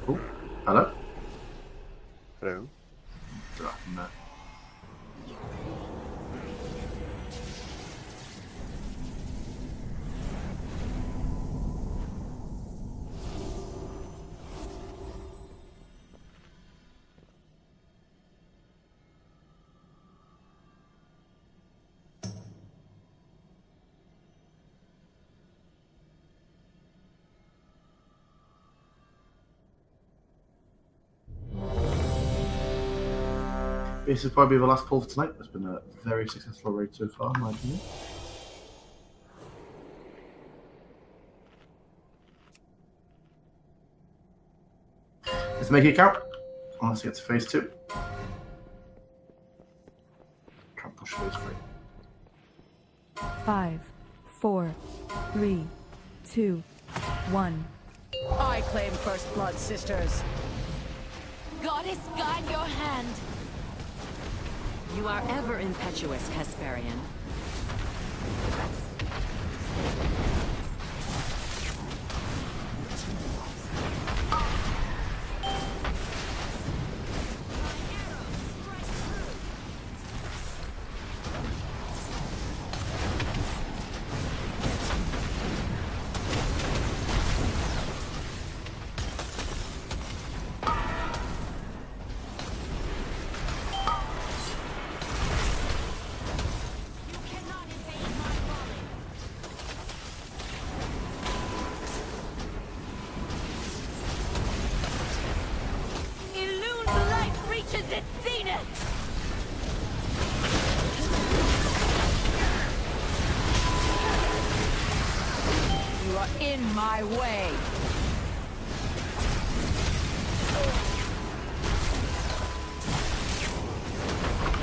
Oh, hello? Hello? No. This is probably the last pull for tonight. It's been a very successful raid so far, in my opinion. Let's make it count. Let's get to phase 2. Try and push phase 3. 5, 4, 3, 2, 1. I claim first blood, sisters. Goddess, guide your hand. You are ever impetuous, Hesperian. In my way.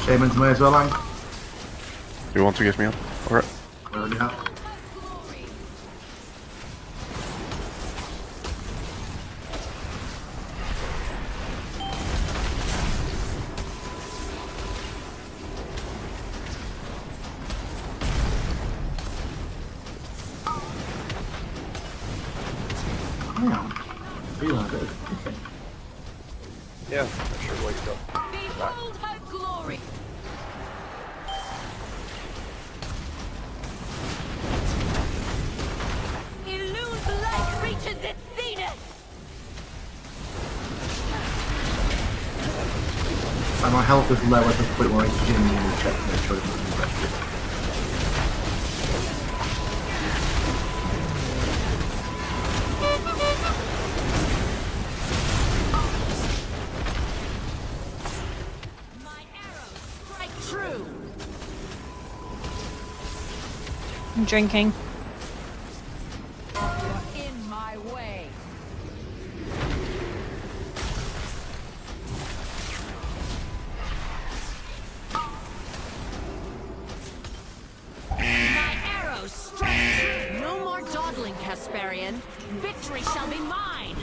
Shaman's way as well, Lang. Do you want to get me up? Alright. I already have. Yeah, not sure where you go. Behold her glory. Illune's light reaches its zenith. And my health is low at the point where I genuinely check to make sure it doesn't affect it. I'm drinking. You're in my way. barbarian. Victory shall be mine.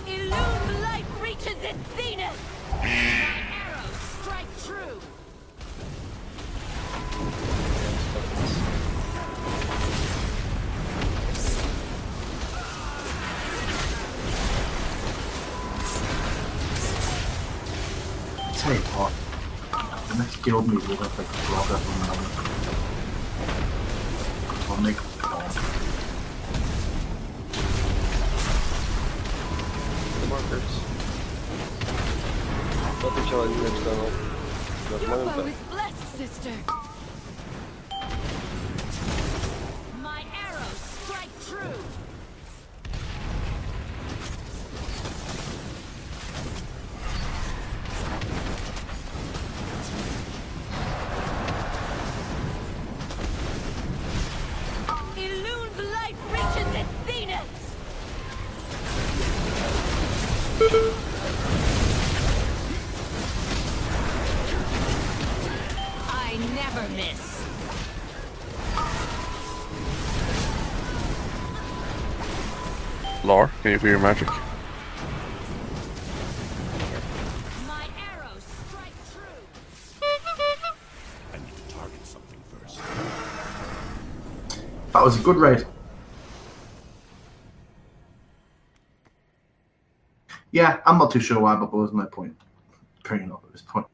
Illume light reaches its zenith. My arrows strike true. Tell you what, the next guild meeting we'll have like flog up on another. I'll make a bomb. The markers. Nothing showing you external. Not Your my bow own is blessed, sister. My arrows strike true. Illune's light reaches its zenith. I never miss. Lar, can you do your magic? My arrows strike true. I need to target something first. That was a good raid. Yeah, I'm not too sure why, but there was no point bringing it up at this point.